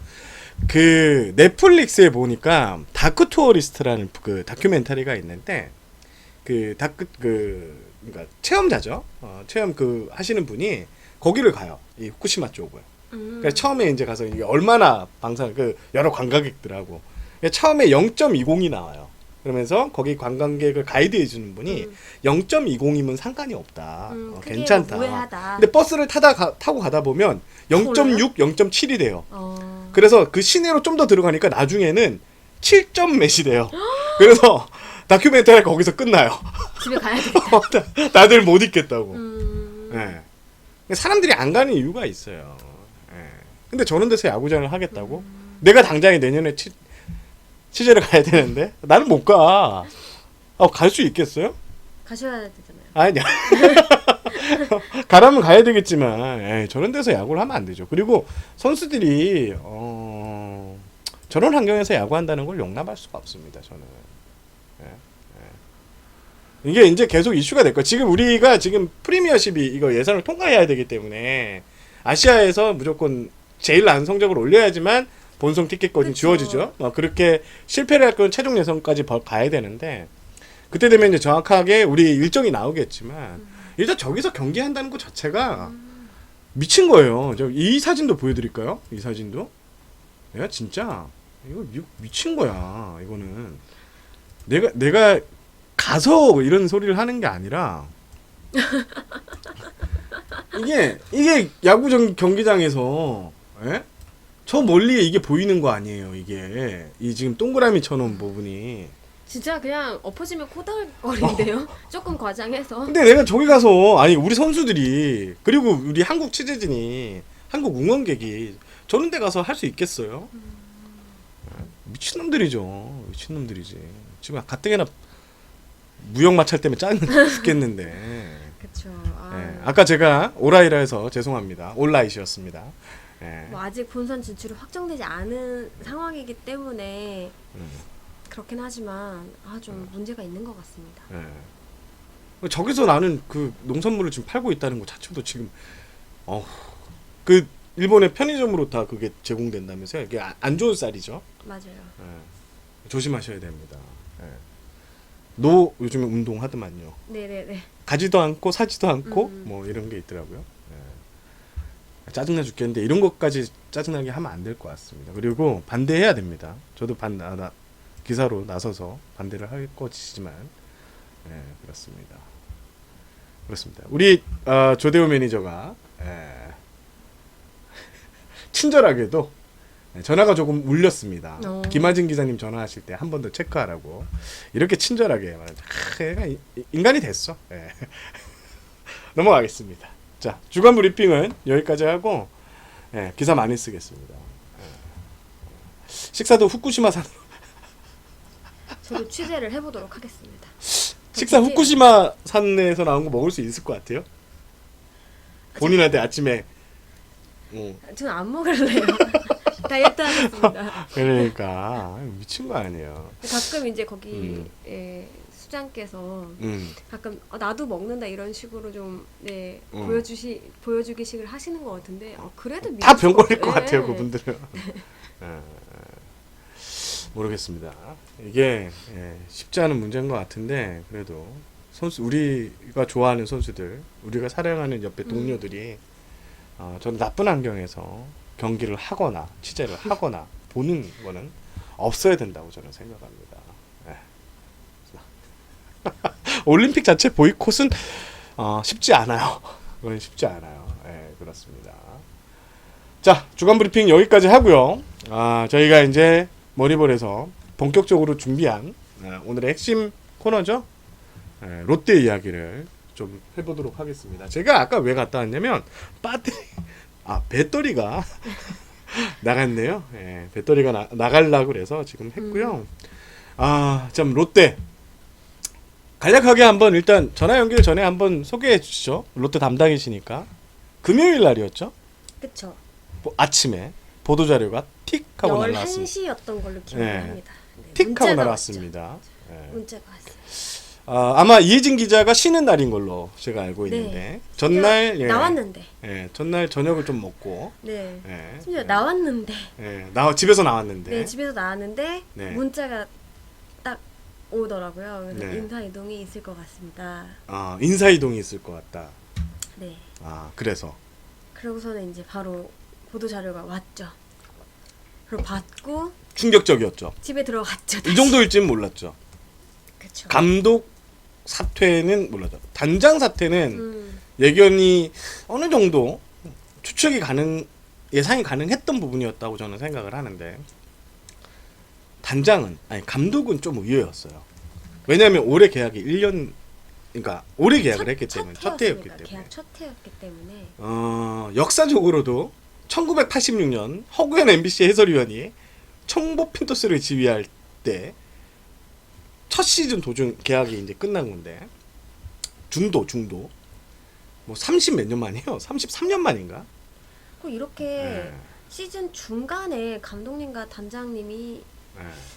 Speaker 1: 그 넷플릭스에 보니까 다크 투어리스트라는 그 다큐멘터리가 있는데 그 그러니까 체험자죠. 체험 그 하시는 분이 거기를 가요. 이 후쿠시마 쪽을. 그러니까 처음에 이제 가서 이게 얼마나 방사능 그 여러 관광객들하고 그러니까 처음에 0.20이 나와요. 그러면서 거기 관광객을 가이드해 주는 분이 0.20이면 상관이 없다.
Speaker 2: 그게
Speaker 1: 괜찮다.
Speaker 2: 뭐 무해하다.
Speaker 1: 근데 버스를 타고 가다 보면 0.6, 0.7이 돼요. 그래서 그 시내로 좀 더 들어가니까 나중에는 7점 몇이 돼요. 그래서 다큐멘터리가 거기서 끝나요.
Speaker 2: 집에 가야 되겠다.
Speaker 1: 다들 못 있겠다고. 네. 사람들이 안 가는 이유가 있어요. 네. 근데 저런 데서 야구장을 하겠다고? 내가 당장에 내년에 취재를 가야 되는데 나는 못 가. 갈 수 있겠어요?
Speaker 2: 가셔야 되잖아요.
Speaker 1: 아니야. 가라면 가야 되겠지만 에이, 저런 데서 야구를 하면 안 되죠. 그리고 선수들이 저런 환경에서 야구한다는 걸 용납할 수가 없습니다. 저는. 이게 이제 계속 이슈가 될 거예요. 지금 우리가 지금 프리미어십이 이거 예선을 통과해야 되기 때문에 아시아에서 무조건 제일 나은 성적을 올려야지만 본선 티켓권이 주어지죠. 그렇게 실패를 할 건 최종 예선까지 가야 되는데 그때 되면 이제 정확하게 우리 일정이 나오겠지만 일단 저기서 경기한다는 것 자체가 미친 거예요. 이 사진도 보여드릴까요? 이 사진도 내가 진짜 이거 미친 거야. 이거는 내가 가서 이런 소리를 하는 게 아니라 이게 야구 경기장에서 에? 저 멀리에 이게 보이는 거 아니에요. 이게 이 지금 동그라미 쳐놓은 부분이
Speaker 2: 진짜 그냥 엎어지면 코다거리인데요. 조금 과장해서.
Speaker 1: 근데 내가 저기 가서 아니 우리 선수들이 그리고 우리 한국 취재진이 한국 응원객이 저런 데 가서 할 수 있겠어요? 미친놈들이죠. 미친놈들이지. 지금 가뜩이나 무역 마찰 때문에 짜증 죽겠는데.
Speaker 2: 그렇죠.
Speaker 1: 아까 제가 오라이라 해서 죄송합니다. 올라이시였습니다.
Speaker 2: 뭐 아직 본선 진출이 확정되지 않은 상황이기 때문에 그렇긴 하지만 좀 문제가 있는 것 같습니다.
Speaker 1: 저기서 나는 그 농산물을 지금 팔고 있다는 것 자체도 지금 그 일본의 편의점으로 다 그게 제공된다면서요. 이게 안 좋은 쌀이죠.
Speaker 2: 맞아요.
Speaker 1: 조심하셔야 됩니다. 노 요즘에 운동하더만요.
Speaker 2: 네네네.
Speaker 1: 가지도 않고 사지도 않고 뭐 이런 게 있더라고요. 짜증나 죽겠는데 이런 것까지 짜증나게 하면 안 될 것 같습니다. 그리고 반대해야 됩니다. 저도 기사로 나서서 반대를 할 것이지만 그렇습니다. 그렇습니다. 우리 조대호 매니저가 친절하게도 전화가 조금 울렸습니다. 김하진 기자님 전화하실 때 한 번 더 체크하라고 이렇게 친절하게 얘가 인간이 됐어. 넘어가겠습니다. 자, 주간 브리핑은 여기까지 하고 기사 많이 쓰겠습니다. 식사도 후쿠시마 산
Speaker 2: 저도 취재를 해보도록 하겠습니다.
Speaker 1: 식사 후쿠시마 산에서 나온 거 먹을 수 있을 것 같아요? 본인한테 아침에
Speaker 2: 저는 안 먹을래요. 다이어트 하겠습니다.
Speaker 1: 그러니까 미친 거 아니에요.
Speaker 2: 가끔 이제 거기 수장께서 가끔 나도 먹는다 이런 식으로 좀 보여주기식을 하시는 것 같은데 그래도
Speaker 1: 다 병 걸릴 것 같아요 그분들은. 모르겠습니다. 이게 쉽지 않은 문제인 것 같은데 그래도 우리가 좋아하는 선수들, 우리가 사랑하는 옆에 동료들이 저는 나쁜 환경에서 경기를 하거나 취재를 하거나 보는 거는 없어야 된다고 저는 생각합니다. 올림픽 자체 보이콧은 쉽지 않아요. 그건 쉽지 않아요. 그렇습니다. 자, 주간 브리핑 여기까지 하고요. 저희가 이제 머니볼에서 본격적으로 준비한 오늘의 핵심 코너죠. 롯데 이야기를 좀 해보도록 하겠습니다. 제가 아까 왜 갔다 왔냐면 배터리가 나갔네요. 배터리가 나가려고 그래서 지금 했고요. 참 롯데 간략하게 한번 일단 전화 연결 전에 한번 소개해 주시죠. 롯데 담당이시니까. 금요일 날이었죠?
Speaker 2: 그쵸.
Speaker 1: 아침에 보도자료가 틱 하고 날라왔습니다.
Speaker 2: 11시였던 걸로 기억합니다.
Speaker 1: 틱 하고 날아왔습니다.
Speaker 2: 문자가 왔어요.
Speaker 1: 아마 이혜진 기자가 쉬는 날인 걸로 제가 알고 있는데 전날
Speaker 2: 나왔는데
Speaker 1: 전날 저녁을 좀 먹고
Speaker 2: 심지어 나왔는데
Speaker 1: 집에서 나왔는데
Speaker 2: 집에서 나왔는데 문자가 딱 오더라고요. 그래서
Speaker 1: 네.
Speaker 2: 인사 이동이 있을 것 같습니다.
Speaker 1: 인사 이동이 있을 것 같다.
Speaker 2: 네.
Speaker 1: 그래서
Speaker 2: 그러고서는 이제 바로 보도 자료가 왔죠. 그리고 받고
Speaker 1: 충격적이었죠.
Speaker 2: 집에 들어갔죠.
Speaker 1: 이 정도일지는 몰랐죠.
Speaker 2: 그쵸.
Speaker 1: 감독 사퇴는 몰랐죠. 단장 사퇴는 예견이 어느 정도 예상이 가능했던 부분이었다고 저는 생각을 하는데 감독은 좀 의외였어요. 왜냐하면 올해 계약이 1년, 그러니까 올해 계약을 했기 때문에 첫 해였기 때문에.
Speaker 2: 계약 첫 해였기 때문에.
Speaker 1: 역사적으로도 1986년 허구현 MBC 해설위원이 청보 핀토스를 지휘할 때 첫 시즌 도중 계약이 이제 끝난 건데 중도 뭐 30 몇 년 만이에요. 33년 만인가?
Speaker 2: 이렇게 시즌 중간에 감독님과 단장님이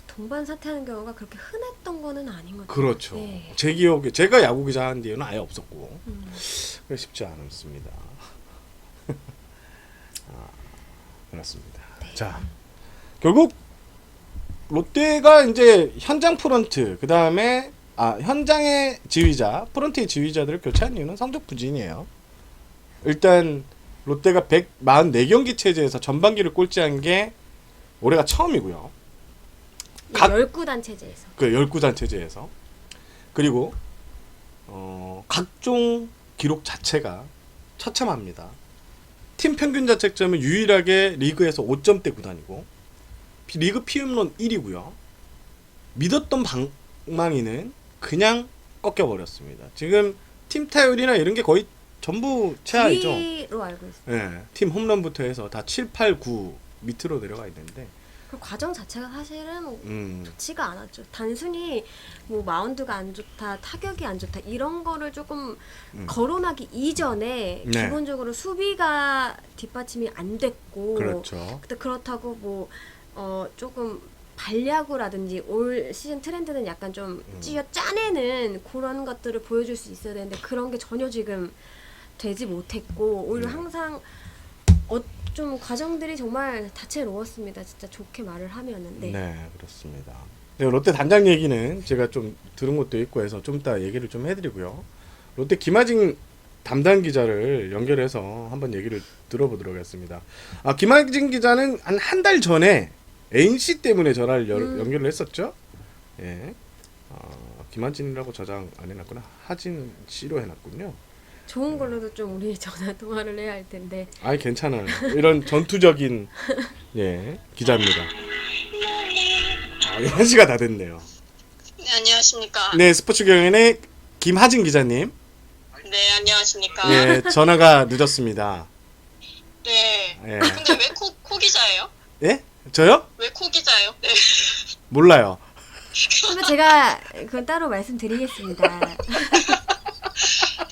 Speaker 2: 동반 사퇴하는 경우가 그렇게 흔했던 거는 아닌 것 같아요.
Speaker 1: 그렇죠.
Speaker 2: 네.
Speaker 1: 제 기억에 제가 야구 기자 한 뒤에는 아예 없었고 그래 쉽지 않았습니다. 그렇습니다.
Speaker 2: 네.
Speaker 1: 자, 결국 롯데가 이제 현장 프런트 그 다음에 현장의 지휘자 프런트의 지휘자들을 교체한 이유는 성적 부진이에요. 일단 롯데가 144경기 체제에서 전반기를 꼴찌한 게 올해가 처음이고요.
Speaker 2: 10구단 체제에서.
Speaker 1: 그 10구단 체제에서. 그리고 각종 기록 자체가 처참합니다. 팀 평균 자책점은 유일하게 리그에서 5점대 구단이고 리그 피홈런 1위고요. 믿었던 방망이는 그냥 꺾여버렸습니다. 지금 팀 타율이나 이런 게 거의 전부 최하이죠.
Speaker 2: 9위로 알고 있어요.
Speaker 1: 팀 홈런부터 해서 다 7, 8, 9 밑으로 내려가 있는데
Speaker 2: 그 과정 자체가 사실은 좋지가 않았죠. 단순히 뭐 마운드가 안 좋다, 타격이 안 좋다 이런 거를 조금 거론하기 이전에 기본적으로 수비가 뒷받침이 안 됐고,
Speaker 1: 그렇죠.
Speaker 2: 그렇다고 뭐 조금 발야구라든지 올 시즌 트렌드는 약간 좀 쥐어 짜내는 그런 것들을 보여줄 수 있어야 되는데 그런 게 전혀 지금 되지 못했고 오히려 항상 좀 과정들이 정말 다채로웠습니다. 진짜 좋게 말을 하면은.
Speaker 1: 네, 그렇습니다. 네, 롯데 단장 얘기는 제가 좀 들은 것도 있고 해서 좀 이따 얘기를 좀 해드리고요. 롯데 김하진 담당 기자를 연결해서 한번 얘기를 들어보도록 하겠습니다. 김하진 기자는 한 달 전에 NC 때문에 전화를 연결을 했었죠. 예. 김하진이라고 저장 안 해놨구나. 하진 씨로 해놨군요.
Speaker 2: 좋은 걸로도 좀 우리 전화 통화를 해야 할 텐데.
Speaker 1: 아니 괜찮아요. 이런 전투적인 기자입니다. 1시가 다 됐네요.
Speaker 5: 네, 안녕하십니까.
Speaker 1: 네, 스포츠 경연의 김하진 기자님.
Speaker 5: 네, 안녕하십니까.
Speaker 1: 예, 전화가 늦었습니다.
Speaker 5: 네.
Speaker 1: 예.
Speaker 5: 근데 왜 코 기자예요?
Speaker 1: 예? 저요?
Speaker 5: 왜 코 기자예요? 네.
Speaker 1: 몰라요.
Speaker 2: 그러면 제가 그건 따로 말씀드리겠습니다.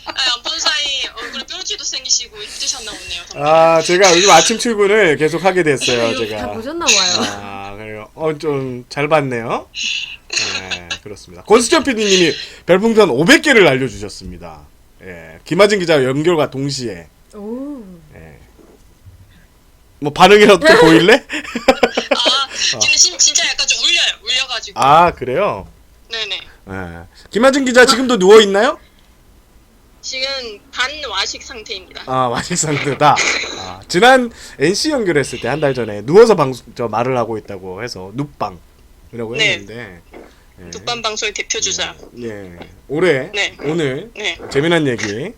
Speaker 5: 안 본 사이 얼굴에 뾰루지도 생기시고 힘드셨나 보네요. 선배님.
Speaker 1: 제가 요즘 아침 출근을 계속 하게 됐어요,
Speaker 2: 이거
Speaker 1: 제가.
Speaker 2: 다 보셨나 봐요.
Speaker 1: 그래요. 좀 잘 봤네요. 네, 그렇습니다. 권수정 PD님이 별풍선 500개를 알려주셨습니다. 예, 김하진 기자 연결과 동시에.
Speaker 2: 오.
Speaker 1: 예. 뭐 반응이 어떻게 보일래?
Speaker 5: 지금 진짜 약간 좀 울려가지고.
Speaker 1: 아 그래요?
Speaker 5: 네네.
Speaker 1: 예. 김하진 기자 지금도 누워 있나요?
Speaker 5: 지금 반와식 상태입니다.
Speaker 1: 아 와식 상태다. 아, 지난 NC 연결했을 때 한 달 전에 누워서 말을 하고 있다고 해서 눕방이라고
Speaker 5: 네.
Speaker 1: 했는데. 예.
Speaker 5: 눕방 방송의 대표 주자.
Speaker 1: 예. 올해
Speaker 5: 네.
Speaker 1: 오늘
Speaker 5: 네.
Speaker 1: 재미난 얘기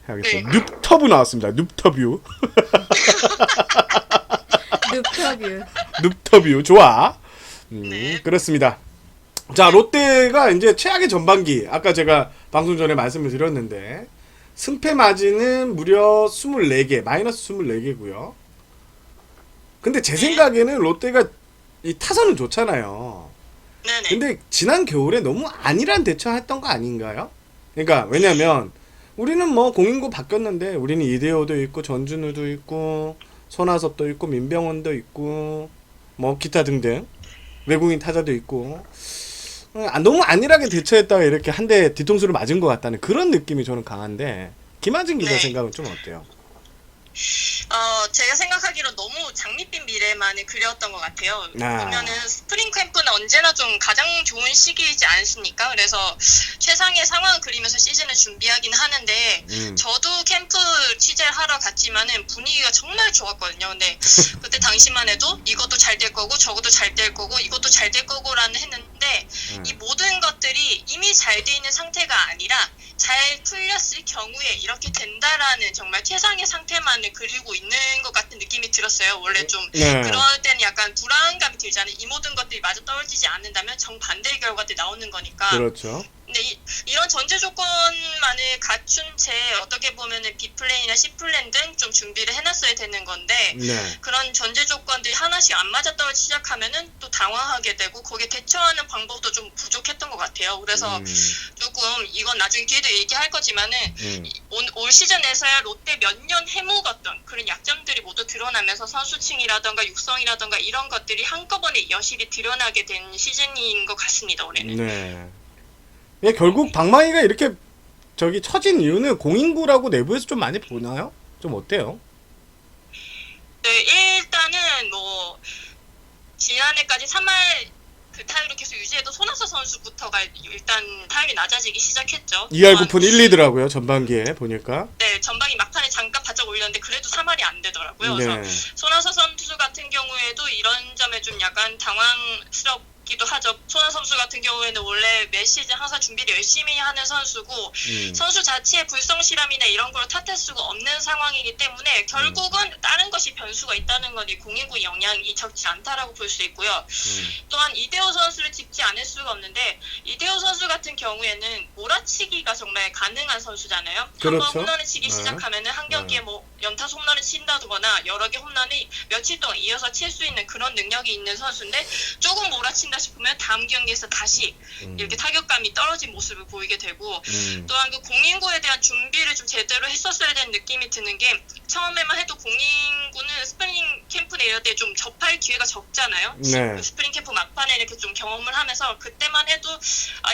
Speaker 1: 하겠습니다.
Speaker 5: 네.
Speaker 1: 눕터뷰 나왔습니다. 눕터뷰.
Speaker 2: 눕터뷰.
Speaker 1: 눕터뷰 좋아.
Speaker 5: 네.
Speaker 1: 그렇습니다. 자 롯데가 이제 최악의 전반기 아까 제가 방송 전에 말씀을 드렸는데 승패 마진은 무려 24개 마이너스 24개고요. 근데 제 생각에는 롯데가 이 타선은 좋잖아요.
Speaker 5: 네네.
Speaker 1: 근데 지난 겨울에 너무 안일한 대처했던 거 아닌가요? 그러니까 왜냐면 우리는 뭐 공인구 바뀌었는데 우리는 이대호도 있고 전준우도 있고 손아섭도 있고 민병헌도 있고 뭐 기타 등등 외국인 타자도 있고 너무 안일하게 대처했다가 이렇게 한 대 뒤통수를 맞은 것 같다는 그런 느낌이 저는 강한데 김하진 기자
Speaker 5: 네.
Speaker 1: 생각은 좀 어때요?
Speaker 5: 제가 생각하기로 너무 장밋빛 미래만을 그렸던 것 같아요.
Speaker 1: 아.
Speaker 5: 보면은 스프링 캠프는 언제나 좀 가장 좋은 시기이지 않습니까? 그래서 최상의 상황을 그리면서 시즌을 준비하긴 하는데 저도 캠프 취재를 하러 갔지만은 분위기가 정말 좋았거든요. 근데 그때 당시만 해도 이것도 잘 될 거고 저것도 잘 될 거고 이것도 잘 될 거고라는 했는데 이 모든 것들이 이미 잘 돼 있는 상태가 아니라 잘 풀렸을 경우에 이렇게 된다라는 정말 최상의 상태만을 그리고 있는 것 같은 느낌이 들었어요. 원래 좀
Speaker 1: 네.
Speaker 5: 그럴 때는 약간 불안감이 들잖아요. 이 모든 것들이 마저 떨어지지 않는다면 정반대의 결과들이 나오는 거니까.
Speaker 1: 그렇죠.
Speaker 5: 근데 이런 전제 조건만을 갖춘 채 어떻게 보면은 B플랜이나 C플랜 등 좀 준비를 해놨어야 되는 건데
Speaker 1: 네.
Speaker 5: 그런 전제 조건들이 하나씩 안 맞아떨어지기 시작하면은 또 당황하게 되고 거기에 대처하는 방법도 좀 부족했던 것 같아요. 그래서 조금 이건 나중에 기회도 얘기할 거지만은 올 시즌에서야 롯데 몇 년 해묵었던 그런 약점들이 모두 드러나면서 선수층이라던가 육성이라던가 이런 것들이 한꺼번에 여실히 드러나게 된 시즌인 것 같습니다. 올해는.
Speaker 1: 네. 예, 결국 방망이가 이렇게 저기 처진 이유는 공인구라고 내부에서 좀 많이 보나요? 좀 어때요?
Speaker 5: 네, 일단은 뭐 지난해까지 3할 그 타율을 계속 유지해도 손아섭 선수부터가 일단 타율이 낮아지기 시작했죠.
Speaker 1: 2할 9푼 1, 2더라고요 전반기에 보니까.
Speaker 5: 네, 전방위 막판에 잠깐 바짝 올렸는데 그래도 3할이 안 되더라고요. 그래서
Speaker 1: 네.
Speaker 5: 손아섭 선수 같은 경우에도 이런 점에 좀 약간 당황스럽기도 하죠. 손아섭 선수 같은 경우에는 원래 매 시즌 항상 준비를 열심히 하는 선수고 선수 자체의 불성실함이나 이런 걸 탓할 수가 없는 상황이기 때문에 결국은 다른 것이 변수가 있다는 건 이 공인구 영향이 적지 않다라고 볼 수 있고요. 또한 이대호 선수를 짚지 않을 수가 없는데 이대호 선수 같은 경우에는 몰아치기가 정말 가능한 선수잖아요.
Speaker 1: 그렇죠.
Speaker 5: 한번 홈런을 치기
Speaker 1: 네.
Speaker 5: 시작하면은 한 경기에 뭐 연타수 홈런을 친다거나 여러 개 홈런이 며칠 동안 이어서 칠 수 있는 그런 능력이 있는 선수인데 조금 몰아친다 싶으면 다음 경기에서 다시 이렇게 타격감이 떨어진 모습을 보이게 되고 또한 그 공인구에 대한 준비를 좀 제대로 했었어야 되는 느낌이 드는 게 처음에만 해도 공인구는 스프링 캠프나 이럴 때 좀 접할 기회가 적잖아요.
Speaker 1: 네.
Speaker 5: 그 스프링 캠프 막판에 이렇게 좀 경험을 하면서 그때만 해도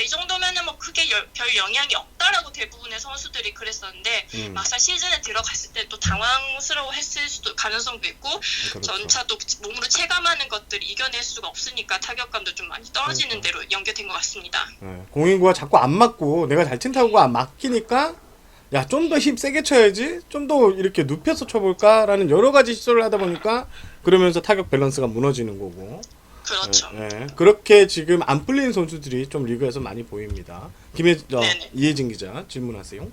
Speaker 5: 이 정도면은 뭐 크게 별 영향이 없다라고 대부분의 선수들이 그랬었는데 막상 시즌에 들어갔을 때 또 당황스러워했을 수도 가능성도 있고
Speaker 1: 그렇죠.
Speaker 5: 전차도 몸으로 체감하는 것들이 이겨낼 수가 없으니까 타격감도 좀 많이 떨어지는
Speaker 1: 그렇죠.
Speaker 5: 대로 연결된 것 같습니다.
Speaker 1: 네. 공인구가 자꾸 안 맞고 내가 잘 친 타구가 안 막히니까 야 좀 더 힘 세게 쳐야지 좀 더 이렇게 눕혀서 쳐볼까라는 여러 가지 시도를 하다 보니까 그러면서 타격 밸런스가 무너지는 거고.
Speaker 5: 그렇죠.
Speaker 1: 네. 그렇게 지금 안 풀리는 선수들이 좀 리그에서 많이 보입니다.
Speaker 5: 네네.
Speaker 1: 이혜진 기자 질문하세요.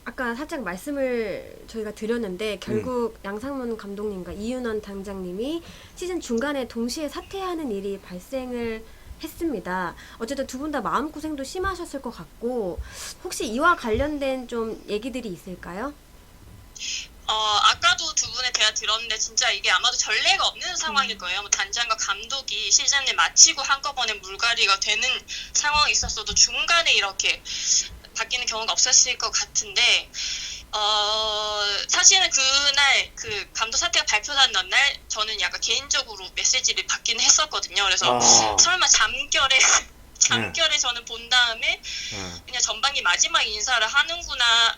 Speaker 2: 아까 살짝 말씀을 저희가 드렸는데 결국 양상문 감독님과 이윤원 당장님이 시즌 중간에 동시에 사퇴하는 일이 발생을 했습니다. 어쨌든 두 분 다 마음고생도 심하셨을 것 같고 혹시 이와 관련된 좀 얘기들이 있을까요?
Speaker 5: 아까도 두 분의 대화 들었는데 진짜 이게 아마도 전례가 없는 상황일 거예요. 뭐 단장과 감독이 시즌을 마치고 한꺼번에 물갈이가 되는 상황이 있었어도 중간에 이렇게 바뀌는 경우가 없었을 것 같은데 사실은 그날 그 감독 사태가 발표된 날 저는 약간 개인적으로 메시지를 받긴 했었거든요. 그래서 설마 잠결에 잠결에 저는 본 다음에 그냥 전반기 마지막 인사를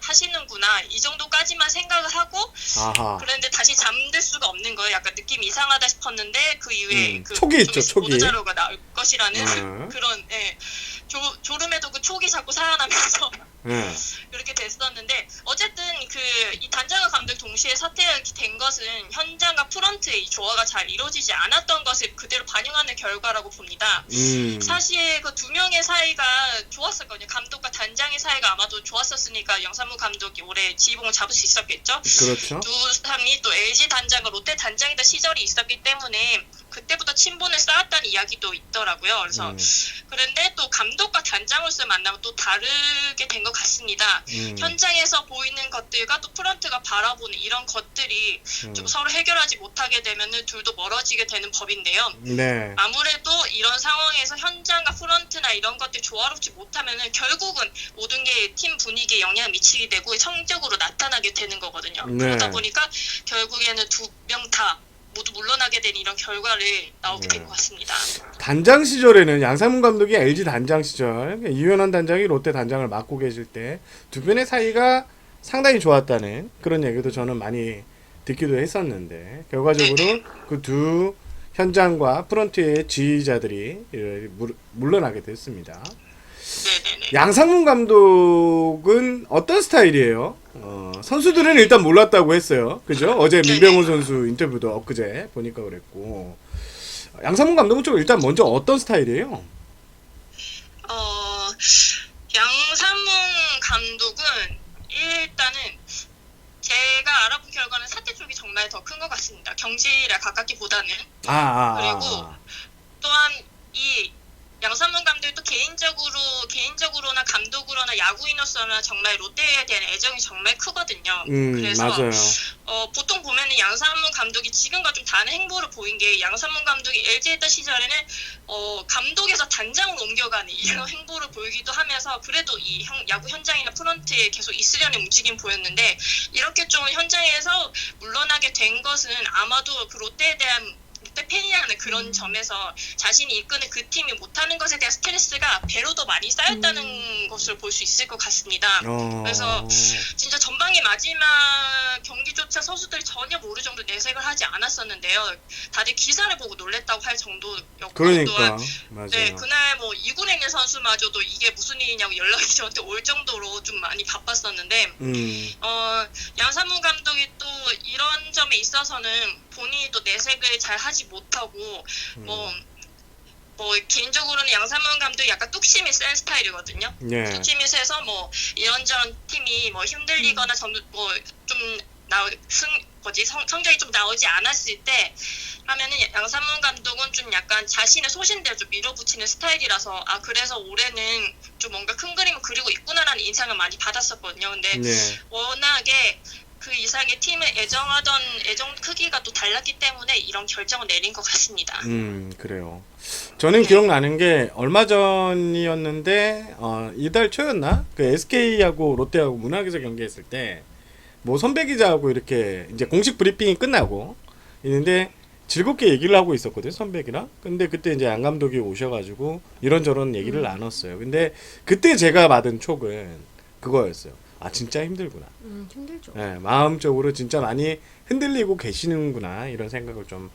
Speaker 5: 하시는구나 이 정도까지만 생각을 하고
Speaker 1: 아하.
Speaker 5: 그런데 다시 잠들 수가 없는 거예요. 약간 느낌이 이상하다 싶었는데 그 이후에 그
Speaker 1: 촉이 있죠, 촉이.
Speaker 5: 보도 자료가 나올 것이라는 그런 졸음에도 그 촉이 자꾸 살아나면서 이렇게 됐었는데 어쨌든 그 이 단장과 감독 동시에 사퇴가 된 것은 현장과 프런트의 이 조화가 잘 이루어지지 않았던 것을 그대로 반영하는 결과라고 봅니다. 사실 그 두 명의 사이가 좋았었거든요. 감독과 단장의 사이가 아마도 좋았었으니까 양상문 감독이 올해 지휘봉을 잡을 수 있었겠죠.
Speaker 1: 그렇죠.
Speaker 5: 두 사람이 또 LG 단장과 롯데 단장이던 시절이 있었기 때문에 그때부터 친분을 쌓았다는 이야기도 있더라고요. 그래서 그런데 또 감독과 단장으로서 만나면 또 다르게 된 것 같습니다. 현장에서 보이는 것들과 또 프런트가 바라보는 이런 것들이 좀 서로 해결하지 못하게 되면은 둘도 멀어지게 되는 법인데요.
Speaker 1: 네.
Speaker 5: 아무래도 이런 상황에서 현장과 프런트나 이런 것들이 조화롭지 못하면은 결국은 모든 게 팀 분위기에 영향을 미치게 되고 성적으로 나타나게 되는 거거든요.
Speaker 1: 네.
Speaker 5: 그러다 보니까 결국에는 두 명 다 모두 물러나게 된 이런 결과를 나오게 된 것 같습니다.
Speaker 1: 단장 시절에는 양상문 감독이 LG 단장 시절, 이현원 단장이 롯데 단장을 맡고 계실 때 두 분의 사이가 상당히 좋았다는 그런 얘기도 저는 많이 듣기도 했었는데 결과적으로 그 두 현장과 프런트의 지휘자들이 물러나게 됐습니다.
Speaker 5: 네네네.
Speaker 1: 양상문 감독은 어떤 스타일이에요? 선수들은 일단 몰랐다고 했어요. 그죠? 어제 민병훈 선수 인터뷰도 엊그제 보니까 그랬고. 양상문 감독은 좀 일단 먼저 어떤 스타일이에요?
Speaker 5: 양상문 감독은 일단은 제가 알아본 결과는 사태 쪽이 정말 더 큰 것 같습니다. 경질에 가깝기보다는. 그리고 또한 이 양상문 감독도 개인적으로나 감독으로나 야구인으로서나 정말 롯데에 대한 애정이 정말 크거든요. 그래서
Speaker 1: 맞아요.
Speaker 5: 보통 보면은 양상문 감독이 지금과 좀 다른 행보를 보인 게 양상문 감독이 LG에 있던 시절에는 감독에서 단장으로 옮겨가는 이런 행보를 보이기도 하면서 그래도 이 야구 현장이나 프런트에 계속 있으려는 움직임 보였는데 이렇게 좀 현장에서 물러나게 된 것은 아마도 그 롯데에 대한 롯데 팬이라는 그런 점에서 자신이 이끄는 그 팀이 못하는 것에 대한 스트레스가 배로 더 많이 쌓였다는 것을 볼 수 있을 것 같습니다. 그래서 진짜 전반기 마지막 경기조차 선수들이 전혀 모를 정도 내색을 하지 않았었는데요. 다들 기사를 보고 놀랬다고 할 정도였고
Speaker 1: 그러니까 맞아요.
Speaker 5: 네, 그날 뭐 2군에 있는 선수마저도 이게 무슨 일이냐고 연락이 저한테 올 정도로 좀 많이 바빴었는데 양상문 감독이 또 이런 점에 있어서는 본인이 또 내색을 잘 하지 못하고 뭐 개인적으로는 양상문 감독이 약간 뚝심이 센 스타일이거든요. 뚝심이 세서 뭐 이런저런 팀이 뭐 힘들리거나 성적이 좀 나오지 않았을 때 하면은 양상문 감독은 좀 약간 자신의 소신대로 좀 밀어붙이는 스타일이라서 그래서 올해는 좀 뭔가 큰 그림을 그리고 있구나라는 인상을 많이 받았었거든요. 근데 워낙에 그 이상의 팀을 애정하던 애정 크기가 또 달랐기 때문에 이런 결정을 내린 것 같습니다.
Speaker 1: 그래요. 저는 기억나는 게 얼마 전이었는데 이달 초였나? 그 SK하고 롯데하고 문학에서 경기했을 때 뭐 선배 기자하고 이렇게 이제 공식 브리핑이 끝나고 있는데 즐겁게 얘기를 하고 있었거든 선배기랑. 근데 그때 이제 양 감독이 오셔가지고 이런저런 얘기를 나눴어요. 근데 그때 제가 받은 촉은 그거였어요. 진짜 힘들구나.
Speaker 2: 힘들죠.
Speaker 1: 네, 마음적으로 진짜 많이 흔들리고 계시는구나 이런 생각을 좀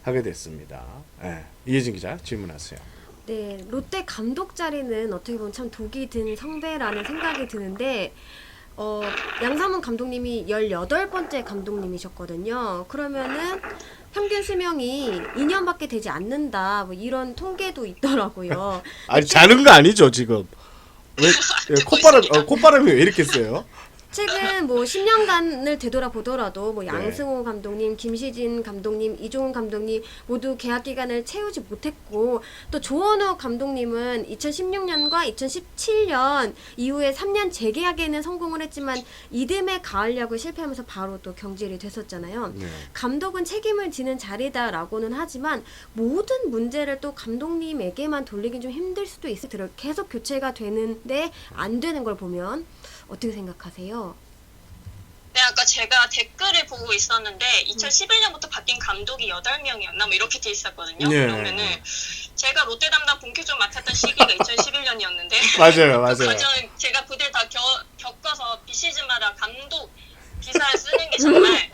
Speaker 1: 하게 됐습니다. 네, 이혜진 기자 질문하세요.
Speaker 2: 네, 롯데 감독 자리는 어떻게 보면 참 독이 든 성배라는 생각이 드는데 양상문 감독님이 18번째 감독님이셨거든요. 그러면은 평균 수명이 2년밖에 되지 않는다. 뭐 이런 통계도 있더라고요.
Speaker 1: 자는 거 아니죠 지금? 왜 콧바람이 왜 이렇게 세요?
Speaker 2: 최근 뭐 10년간을 되돌아보더라도 뭐 양승호 감독님, 김시진 감독님, 이종훈 감독님 모두 계약 기간을 채우지 못했고 또 조원호 감독님은 2016년과 2017년 이후에 3년 재계약에는 성공을 했지만 이듬해 가을 야구에 실패하면서 바로 또 경질이 됐었잖아요. 감독은 책임을 지는 자리다라고는 하지만 모든 문제를 또 감독님에게만 돌리긴 좀 힘들 수도 있을 테요. 계속 교체가 되는데 안 되는 걸 보면 어떻게 생각하세요?
Speaker 5: 네, 아까 제가 댓글을 보고 있었는데 2011년부터 바뀐 감독이 8명이었나 뭐 이렇게 돼 있었거든요. 그러면은 제가 롯데 담당 본캐좀 맡았던 시기가 2011년이었는데
Speaker 1: 맞아요,
Speaker 5: 그
Speaker 1: 맞아요.
Speaker 5: 과정을 제가 그들 다 겪어서 비시즌마다 감독 기사를 쓰는 게 정말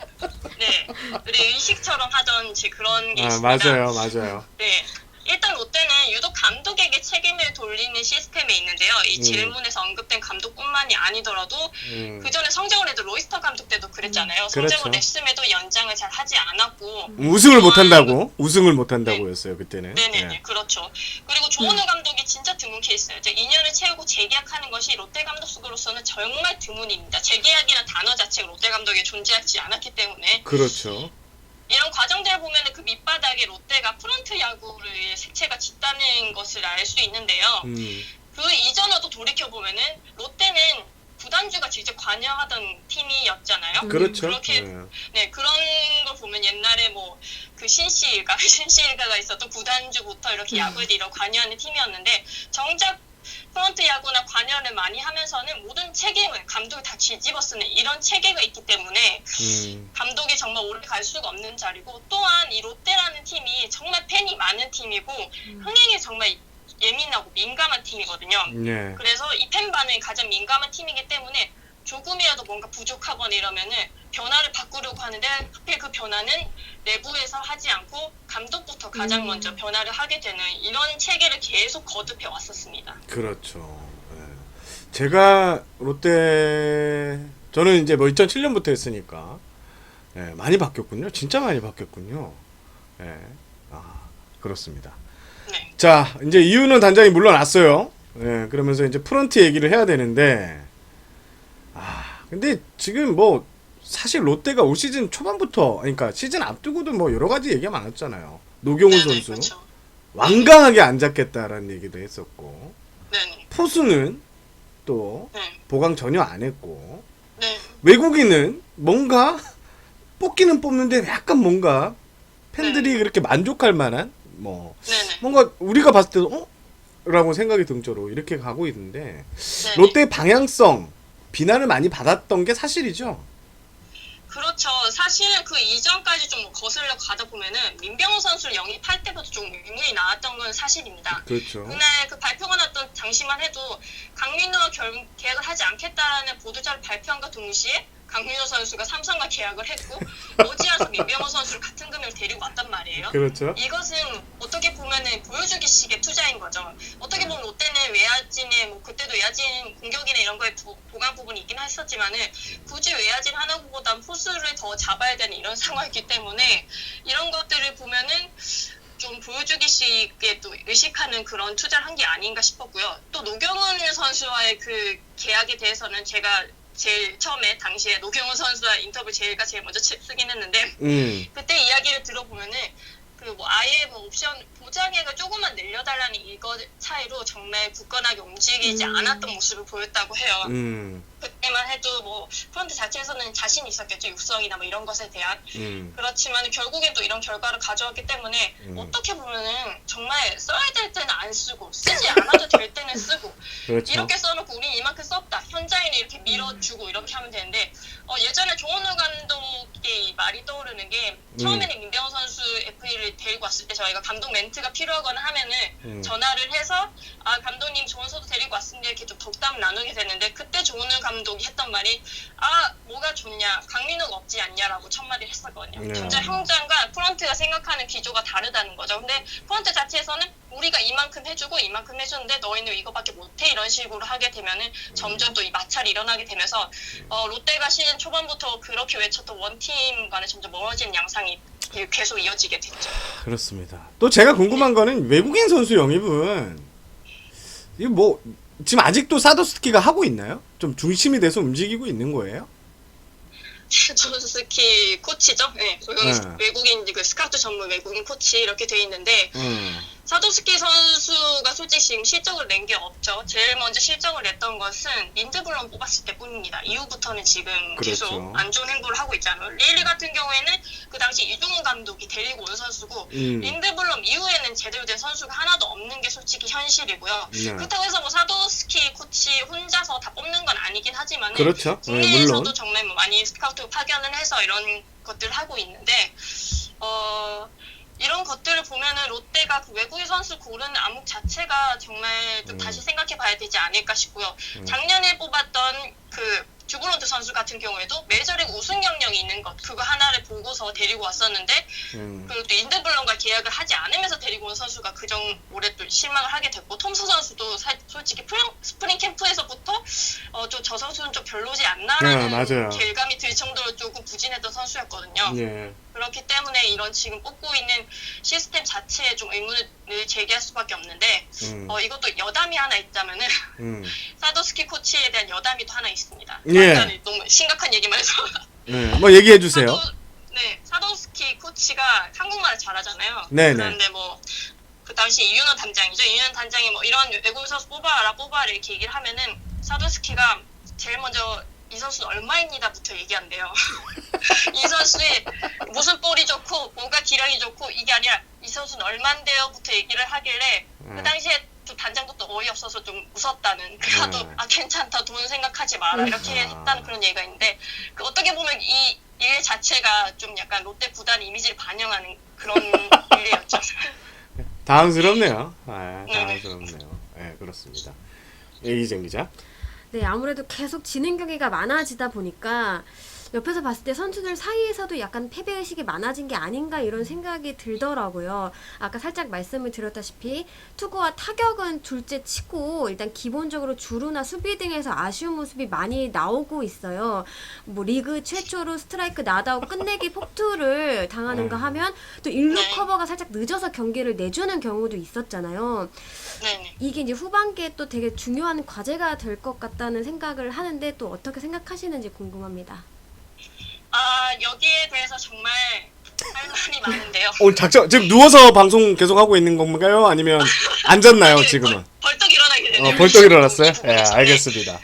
Speaker 5: 네 우리 의식처럼 하던 그런 게 있습니다.
Speaker 1: 맞아요.
Speaker 5: 네. 일단 롯데는 유독 감독에게 책임을 돌리는 시스템에 있는데요. 이 질문에서 언급된 감독뿐만이 아니더라도 그 전에 성적을 내도 로이스터 감독 때도 그랬잖아요. 성적을
Speaker 1: 그렇죠.
Speaker 5: 냈음에도 연장을 잘 하지 않았고
Speaker 1: 우승을 못 한다고였어요 그때는.
Speaker 5: 네네네
Speaker 1: 예.
Speaker 5: 그렇죠. 그리고 조은우 감독이 진짜 드문 케이스예요. 2년을 채우고 재계약하는 것이 롯데 감독으로서는 정말 드문입니다. 재계약이라는 단어 자체가 롯데 감독에 존재하지 않았기 때문에
Speaker 1: 그렇죠.
Speaker 5: 이런 과정들을 보면 그 밑바닥에 롯데가 프런트 야구를 색채가 짙다는 것을 알 수 있는데요. 그 이전으로 돌이켜보면은 롯데는 구단주가 직접 관여하던 팀이었잖아요.
Speaker 1: 그렇죠.
Speaker 5: 그렇게 네 그런 걸 보면 옛날에 뭐 그 신시일가가 있었던 구단주부터 이렇게 야구에 이런 관여하는 팀이었는데 정작 프런트 야구나 관여를 많이 하면서는 모든 책임을 감독이 다 뒤집어쓰는 이런 체계가 있기 때문에 감독이 정말 오래 갈 수가 없는 자리고 또한 이 롯데라는 팀이 정말 팬이 많은 팀이고 흥행에 정말 예민하고 민감한 팀이거든요.
Speaker 1: 네.
Speaker 5: 그래서 이 팬 반응이 가장 민감한 팀이기 때문에 조금이라도 뭔가 부족하거나 이러면은 변화를 바꾸려고 하는데 하필 그 변화는 내부에서 하지 않고 감독부터 가장 먼저 변화를 하게 되는 이런 체계를 계속 거듭해 왔었습니다.
Speaker 1: 그렇죠. 예. 제가 롯데 저는 이제 뭐 2007년부터 했으니까 예, 많이 바뀌었군요. 진짜 많이 바뀌었군요. 예. 그렇습니다.
Speaker 5: 네.
Speaker 1: 자, 이제 이유는 단장이 물러났어요. 예, 그러면서 이제 프런트 얘기를 해야 되는데 근데 지금 뭐 사실 롯데가 올 시즌 초반부터 그러니까 시즌 앞두고도 뭐 여러 가지 얘기가 많았잖아요. 노경훈
Speaker 5: 네네,
Speaker 1: 선수
Speaker 5: 그렇죠.
Speaker 1: 완강하게 안 잡겠다라는 얘기도 했었고
Speaker 5: 네네.
Speaker 1: 포수는 또
Speaker 5: 네.
Speaker 1: 보강 전혀 안 했고
Speaker 5: 네.
Speaker 1: 외국인은 뭔가 뽑기는 뽑는데 약간 뭔가 팬들이 그렇게 만족할 만한 뭐
Speaker 5: 네네.
Speaker 1: 뭔가 우리가 봤을 때도 라고 생각이 등저로 이렇게 가고 있는데
Speaker 5: 네네.
Speaker 1: 롯데의 방향성 비난을 많이 받았던 게 사실이죠.
Speaker 5: 그렇죠. 사실은 그 이전까지 좀 거슬러 가다 보면은 민병호 선수를 영입할 때부터 좀 의문이 나왔던 건 사실입니다.
Speaker 1: 그렇죠.
Speaker 5: 그날 그 발표가 났던 당시만 해도 강민호와 계약을 하지 않겠다라는 보도자를 발표한과 동시에 강민호 선수가 삼성과 계약을 했고 오지아서 민병호 선수를 같은 금액을 데리고 왔단 말이에요.
Speaker 1: 그렇죠.
Speaker 5: 이것은 어떻게 보면은 보여주기식의 투자인 거죠. 어떻게 보면 롯데는 외야진에 뭐 그때도 외야진 공격이나 이런 거에 보강 부분이 있긴 했었지만은 굳이 외야진 하나보단 포수를 더 잡아야 되는 이런 상황이기 때문에 이런 것들을 보면은 좀 보여주기식에 또 의식하는 그런 투자를 한 게 아닌가 싶었고요. 또 노경훈 선수와의 그 계약에 대해서는 제가 제일 처음에 당시에 노경훈 선수와 인터뷰 제일 먼저 쓰긴 했는데 그때 이야기를 들어보면은 그 뭐 아예 뭐 옵션 보장액을 조금만 늘려달라는 이거 차이로 정말 굳건하게 움직이지 않았던 모습을 보였다고 해요. 그때만 해도 뭐 프런트 자체에서는 자신이 있었겠죠. 육성이나 뭐 이런 것에 대한. 그렇지만 결국엔 또 이런 결과를 가져왔기 때문에 어떻게 보면은 정말 써야 될 때는 안 쓰고 쓰지 않아도 될 때는 쓰고
Speaker 1: 그렇죠.
Speaker 5: 이렇게 써놓고 우린 이만큼 썼다. 현장인을 이렇게 밀어주고 이렇게 하면 되는데 예전에 조은우 감독의 말이 떠오르는 게 처음에는 민병호 선수 FA를 데리고 왔을 때 저희가 감독 멘트가 필요하거나 하면은 전화를 해서 감독님 조은우 선수 데리고 왔습니다 이렇게 좀 덕담 나누게 되는데 그때 조은우 감독이 했던 말이 뭐가 좋냐 강민호가 없지 않냐라고 첫 마디를 했었거든요. 진짜 현장과 프런트가 생각하는 기조가 다르다는 거죠. 근데 프런트 자체에서는 우리가 이만큼 해주고 이만큼 해주는데 너희는 이거밖에 못해 이런 식으로 하게 되면은 점점 또 이 마찰이 일어나게 되면서 롯데가 시즌 초반부터 그렇게 외쳤던 원팀과는 점점 멀어지는 양상이 계속 이어지게 됐죠.
Speaker 1: 그렇습니다. 또 제가 궁금한 거는 외국인 선수 영입은 이거 뭐 지금 아직도 사도스키가 하고 있나요? 좀 중심이 돼서 움직이고 있는 거예요?
Speaker 5: 조스키 코치죠. 네. 외국인 그 스카우트 전문 외국인 코치 이렇게 돼 있는데 사도스키 선수가 솔직히 지금 실적을 낸 게 없죠. 제일 먼저 실적을 냈던 것은 린드블럼 뽑았을 때뿐입니다. 이후부터는 지금
Speaker 1: 그렇죠.
Speaker 5: 계속 안 좋은 행보를 하고 있잖아요. 릴리 같은 경우에는 그 당시 이종훈 감독이 데리고 온 선수고 린드블럼 이후에는 제대로 된 선수가 하나도 없는 게 솔직히 현실이고요. 그렇다고 해서 뭐 사도스키 코치 혼자서 다 뽑는 건 아니긴 하지만
Speaker 1: 그렇죠.
Speaker 5: 국내에서도
Speaker 1: 물론.
Speaker 5: 정말 뭐 많이 스카우트 파견을 해서 이런 것들을 하고 있는데 이런 것들을 보면은 롯데가 그 외국인 선수 고르는 암묵 자체가 정말 좀 다시 생각해 봐야 되지 않을까 싶고요. 작년에 뽑았던 그 듀브론트 선수 같은 경우에도 메이저리그 우승 경력이 있는 것 그거 하나를 보고서 데리고 왔었는데 그리고 또 인드블럼과 계약을 하지 않으면서 데리고 온 선수가 그정 올해 또 실망을 하게 됐고 톰스 선수도 솔직히 스프링 캠프에서부터 좀 저 선수는 좀 별로지 않나라는
Speaker 1: 맞아요.
Speaker 5: 결감이 들 정도로 조금 부진했던 선수였거든요.
Speaker 1: 예.
Speaker 5: 그렇기 때문에 이런 지금 뽑고 있는 시스템 자체에 좀 의문을 제기할 수밖에 없는데 이것도 여담이 하나 있다면은 사도스키 코치에 대한 여담이 또 하나 있습니다.
Speaker 1: 예.
Speaker 5: 약간 너무 심각한 얘기만 해서
Speaker 1: 뭐 얘기해 주세요.
Speaker 5: 사도스키 코치가 한국말을 잘하잖아요.
Speaker 1: 네네.
Speaker 5: 그런데 뭐 그 당시 이윤원 단장이죠. 이윤원 단장이 뭐 이런 외국인 선수 뽑아라 이렇게 얘기를 하면은 사도스키가 제일 먼저 이 선수는 얼마입니다부터 얘기한대요. 이 선수의 무슨 볼이 좋고 뭐가 기량이 좋고 이게 아니라 이 선수는 얼만데요부터 얘기를 하길래 그 당시에 또 단장도 또 어이없어서 좀 웃었다는 그래도 괜찮다 돈 생각하지 마라 이렇게 했다는 그런 얘기가 있는데 그 어떻게 보면 이 일 자체가 좀 약간 롯데 구단 이미지를 반영하는 그런 일이었죠.
Speaker 1: 당황스럽네요. 당황스럽네요. 네, 그렇습니다. 이희정 기자.
Speaker 2: 네, 아무래도 계속 지는 경기가 많아지다 보니까 옆에서 봤을 때 선수들 사이에서도 약간 패배의식이 많아진 게 아닌가 이런 생각이 들더라고요. 아까 살짝 말씀을 드렸다시피 투구와 타격은 둘째 치고 일단 기본적으로 주루나 수비 등에서 아쉬운 모습이 많이 나오고 있어요. 뭐 리그 최초로 스트라이크 나다고 끝내기 폭투를 당하는가 하면 또 1루 커버가 살짝 늦어서 경기를 내주는 경우도 있었잖아요.
Speaker 5: 네네.
Speaker 2: 이게 이제 후반기에 또 되게 중요한 과제가 될 것 같다는 생각을 하는데 또 어떻게 생각하시는지 궁금합니다.
Speaker 5: 여기에 대해서 정말 할 말이 많은데요.
Speaker 1: 오늘 지금 누워서 방송 계속 하고 있는 건가요? 아니면 앉았나요, 지금은?
Speaker 5: 벌떡 일어나게 되네요.
Speaker 1: 벌떡 일어났어요? 네, 알겠습니다.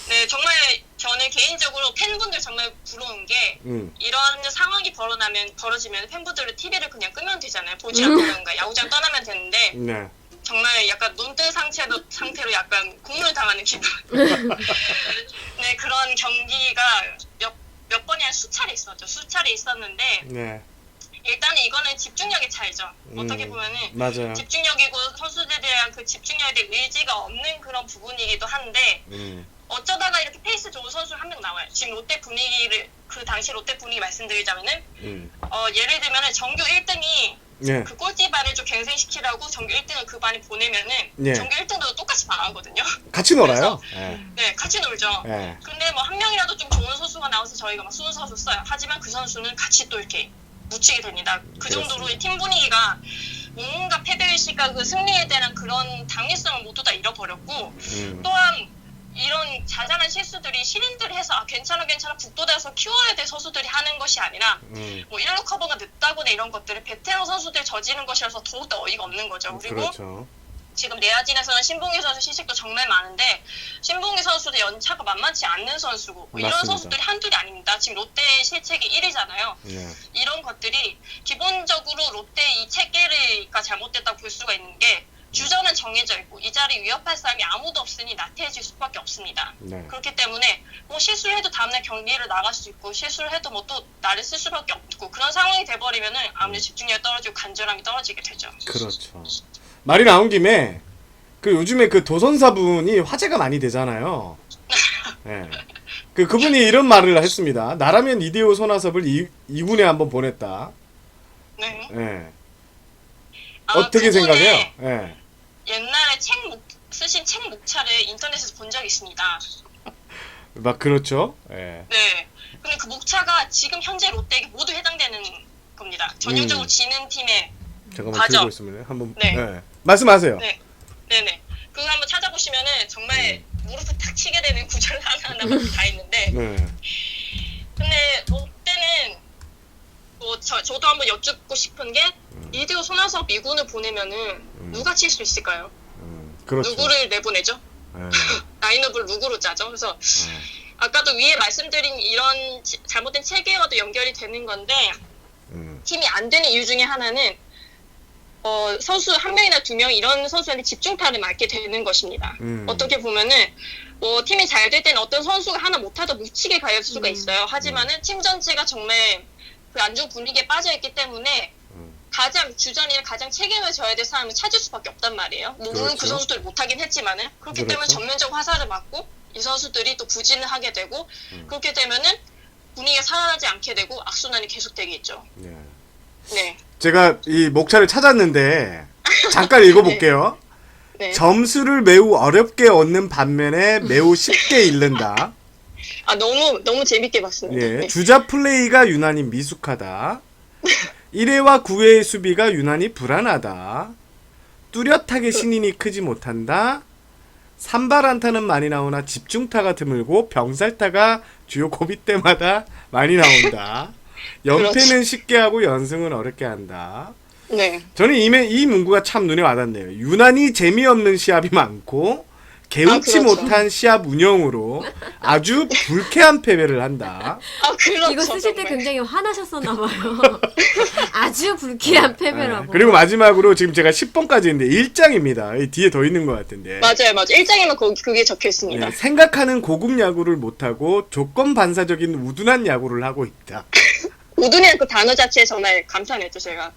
Speaker 5: 네, 정말 저는 개인적으로 팬분들 정말 부러운 게 이런 상황이 벌어지면 팬분들은 TV를 그냥 끄면 되잖아요. 보지 않는가 야구장 떠나면 되는데
Speaker 1: 네.
Speaker 5: 정말 약간 눈뜬 상태로 약간 국문을 당하는 기분. 네, 그런 경기가 몇 번이 한 수차례 있었죠. 수차례 있었는데
Speaker 1: 네.
Speaker 5: 일단은 이거는 집중력의 차이죠. 어떻게 보면은
Speaker 1: 맞아요.
Speaker 5: 집중력이고 선수들에 대한 그 집중력에 대한 의지가 없는 그런 부분이기도 한데 어쩌다가 이렇게 페이스 좋은 선수 한 명 나와요. 지금 롯데 분위기를 그 당시 롯데 분위기 말씀드리자면은 예를 들면은 정규 1등이
Speaker 1: 네.
Speaker 5: 그 꼴찌반을 좀 갱생시키라고 정규 1등을 그 반에 보내면은
Speaker 1: 네.
Speaker 5: 정규 1등도 똑같이 망하거든요.
Speaker 1: 같이 놀아요. 네.
Speaker 5: 네, 같이 놀죠.
Speaker 1: 네.
Speaker 5: 근데 뭐 한 명이라도 좀 좋은 선수가 나와서 저희가 막 수는 선수 써요. 하지만 그 선수는 같이 또 이렇게 묻히게 됩니다. 그 정도로 이 팀 분위기가 뭔가 패배의식과 그 승리에 대한 그런 당위성을 모두 다 잃어버렸고 또한 이런 자잘한 실수들이 신인들이 해서 괜찮아 북돋아서 키워야 될 선수들이 하는 것이 아니라 뭐 1루 커버가 늦다거나 이런 것들을 베테랑 선수들이 저지른 것이라서 더욱더 어이가 없는 거죠. 그리고
Speaker 1: 그렇죠.
Speaker 5: 지금 내야진에서는 신봉기 선수 시식도 정말 많은데 신봉기 선수도 연차가 만만치 않는 선수고 뭐 이런
Speaker 1: 맞습니다.
Speaker 5: 선수들이 한둘이 아닙니다. 지금 롯데의 실책이 1위잖아요.
Speaker 1: 네.
Speaker 5: 이런 것들이 기본적으로 롯데의 이 체계가 잘못됐다고 볼 수가 있는 게 주전은 정해져 있고 이 자리 위협할 사람이 아무도 없으니 나태해질 수밖에 없습니다.
Speaker 1: 네.
Speaker 5: 그렇기 때문에 뭐 실수를 해도 다음날 경기를 나갈 수 있고 실수를 해도 뭐 또 나를 쓸 수밖에 없고 그런 상황이 돼버리면은 아무래도 집중력이 떨어지고 간절함이 떨어지게 되죠.
Speaker 1: 그렇죠. 말이 나온 김에 그 요즘에 그 도선사분이 화제가 많이 되잖아요. 네. 그분이 이런 말을 했습니다. 나라면 이대호 손아섭을 2군에 한번 보냈다.
Speaker 5: 네.
Speaker 1: 네. 어떻게 생각해요? 네.
Speaker 5: 옛날에 쓰신 책 목차를 인터넷에서 본 적이 있습니다.
Speaker 1: 막 그렇죠. 네.
Speaker 5: 네. 근데 그 목차가 지금 현재 롯데에게 모두 해당되는 겁니다. 전형적으로 지는 팀의
Speaker 1: 잠깐만
Speaker 5: 과정.
Speaker 1: 들고 있으면 한번
Speaker 5: 네.
Speaker 1: 말씀하세요.
Speaker 5: 네. 네네. 그거 한번 찾아보시면은 정말 무릎을 탁 치게 되는 구절 하나하나가 다 있는데
Speaker 1: 네.
Speaker 5: 근데 롯데는 뭐 저도 한번 여쭙고 싶은 게 이대호 손아섭 2군을 보내면은 누가 칠 수 있을까요?
Speaker 1: 그렇죠.
Speaker 5: 누구를 내보내죠?
Speaker 1: 네.
Speaker 5: 라인업을 누구로 짜죠? 그래서 아까도 위에 말씀드린 이런 잘못된 체계와도 연결이 되는 건데 팀이 안 되는 이유 중에 하나는 선수 한 명이나 두 명 이런 선수한테 집중타를 맞게 되는 것입니다. 어떻게 보면은 뭐 팀이 잘 될 때는 어떤 선수가 하나 못하다 묻히게 갈 수가 있어요. 하지만은 팀 전체가 정말 그 안 좋은 분위기에 빠져 있기 때문에 가장 주전이나 가장 책임을 져야 될 사람을 찾을 수밖에 없단 말이에요. 물론
Speaker 1: 그렇죠.
Speaker 5: 그 선수들이 못하긴 했지만은 그렇기 때문에
Speaker 1: 그렇죠.
Speaker 5: 전면적 화살을 맞고 이 선수들이 또 부진을 하게 되고 그렇게 되면은 분위기가 살아나지 않게 되고 악순환이 계속되겠죠.
Speaker 1: 네.
Speaker 5: 네.
Speaker 1: 제가 이 목차를 찾았는데 잠깐 읽어볼게요.
Speaker 5: 네.
Speaker 1: 점수를 매우 어렵게 얻는 반면에 매우 쉽게 잃는다.
Speaker 5: 아 너무 재밌게 봤습니다.
Speaker 1: 예,
Speaker 5: 네.
Speaker 1: 주자 플레이가 유난히 미숙하다. 1회와 9회의 수비가 유난히 불안하다. 뚜렷하게 신인이 크지 못한다. 산발 안타는 많이 나오나 집중타가 드물고 병살타가 주요 고비 때마다 많이 나온다. 연패는
Speaker 5: 그렇죠.
Speaker 1: 쉽게 하고 연승은 어렵게 한다.
Speaker 5: 네.
Speaker 1: 저는 이 문구가 참 눈에 와닿네요. 유난히 재미없는 시합이 많고 개의치
Speaker 5: 그렇죠.
Speaker 1: 못한 시합 운영으로 아주 불쾌한 패배를 한다.
Speaker 5: 아 그렇죠.
Speaker 2: 이거 쓰실 때
Speaker 5: 정말.
Speaker 2: 굉장히 화나셨었나 봐요. 아주 불쾌한 패배라고.
Speaker 1: 그리고 마지막으로 지금 제가 10번까지 있는데 1장입니다. 뒤에 더 있는 것 같은데.
Speaker 5: 맞아요. 1장에만 그게 적혀 있습니다.
Speaker 1: 네, 생각하는 고급 야구를 못하고 조건 반사적인 우둔한 야구를 하고 있다.
Speaker 5: 우둔이라는 그 단어 자체에 정말 감탄했죠 제가.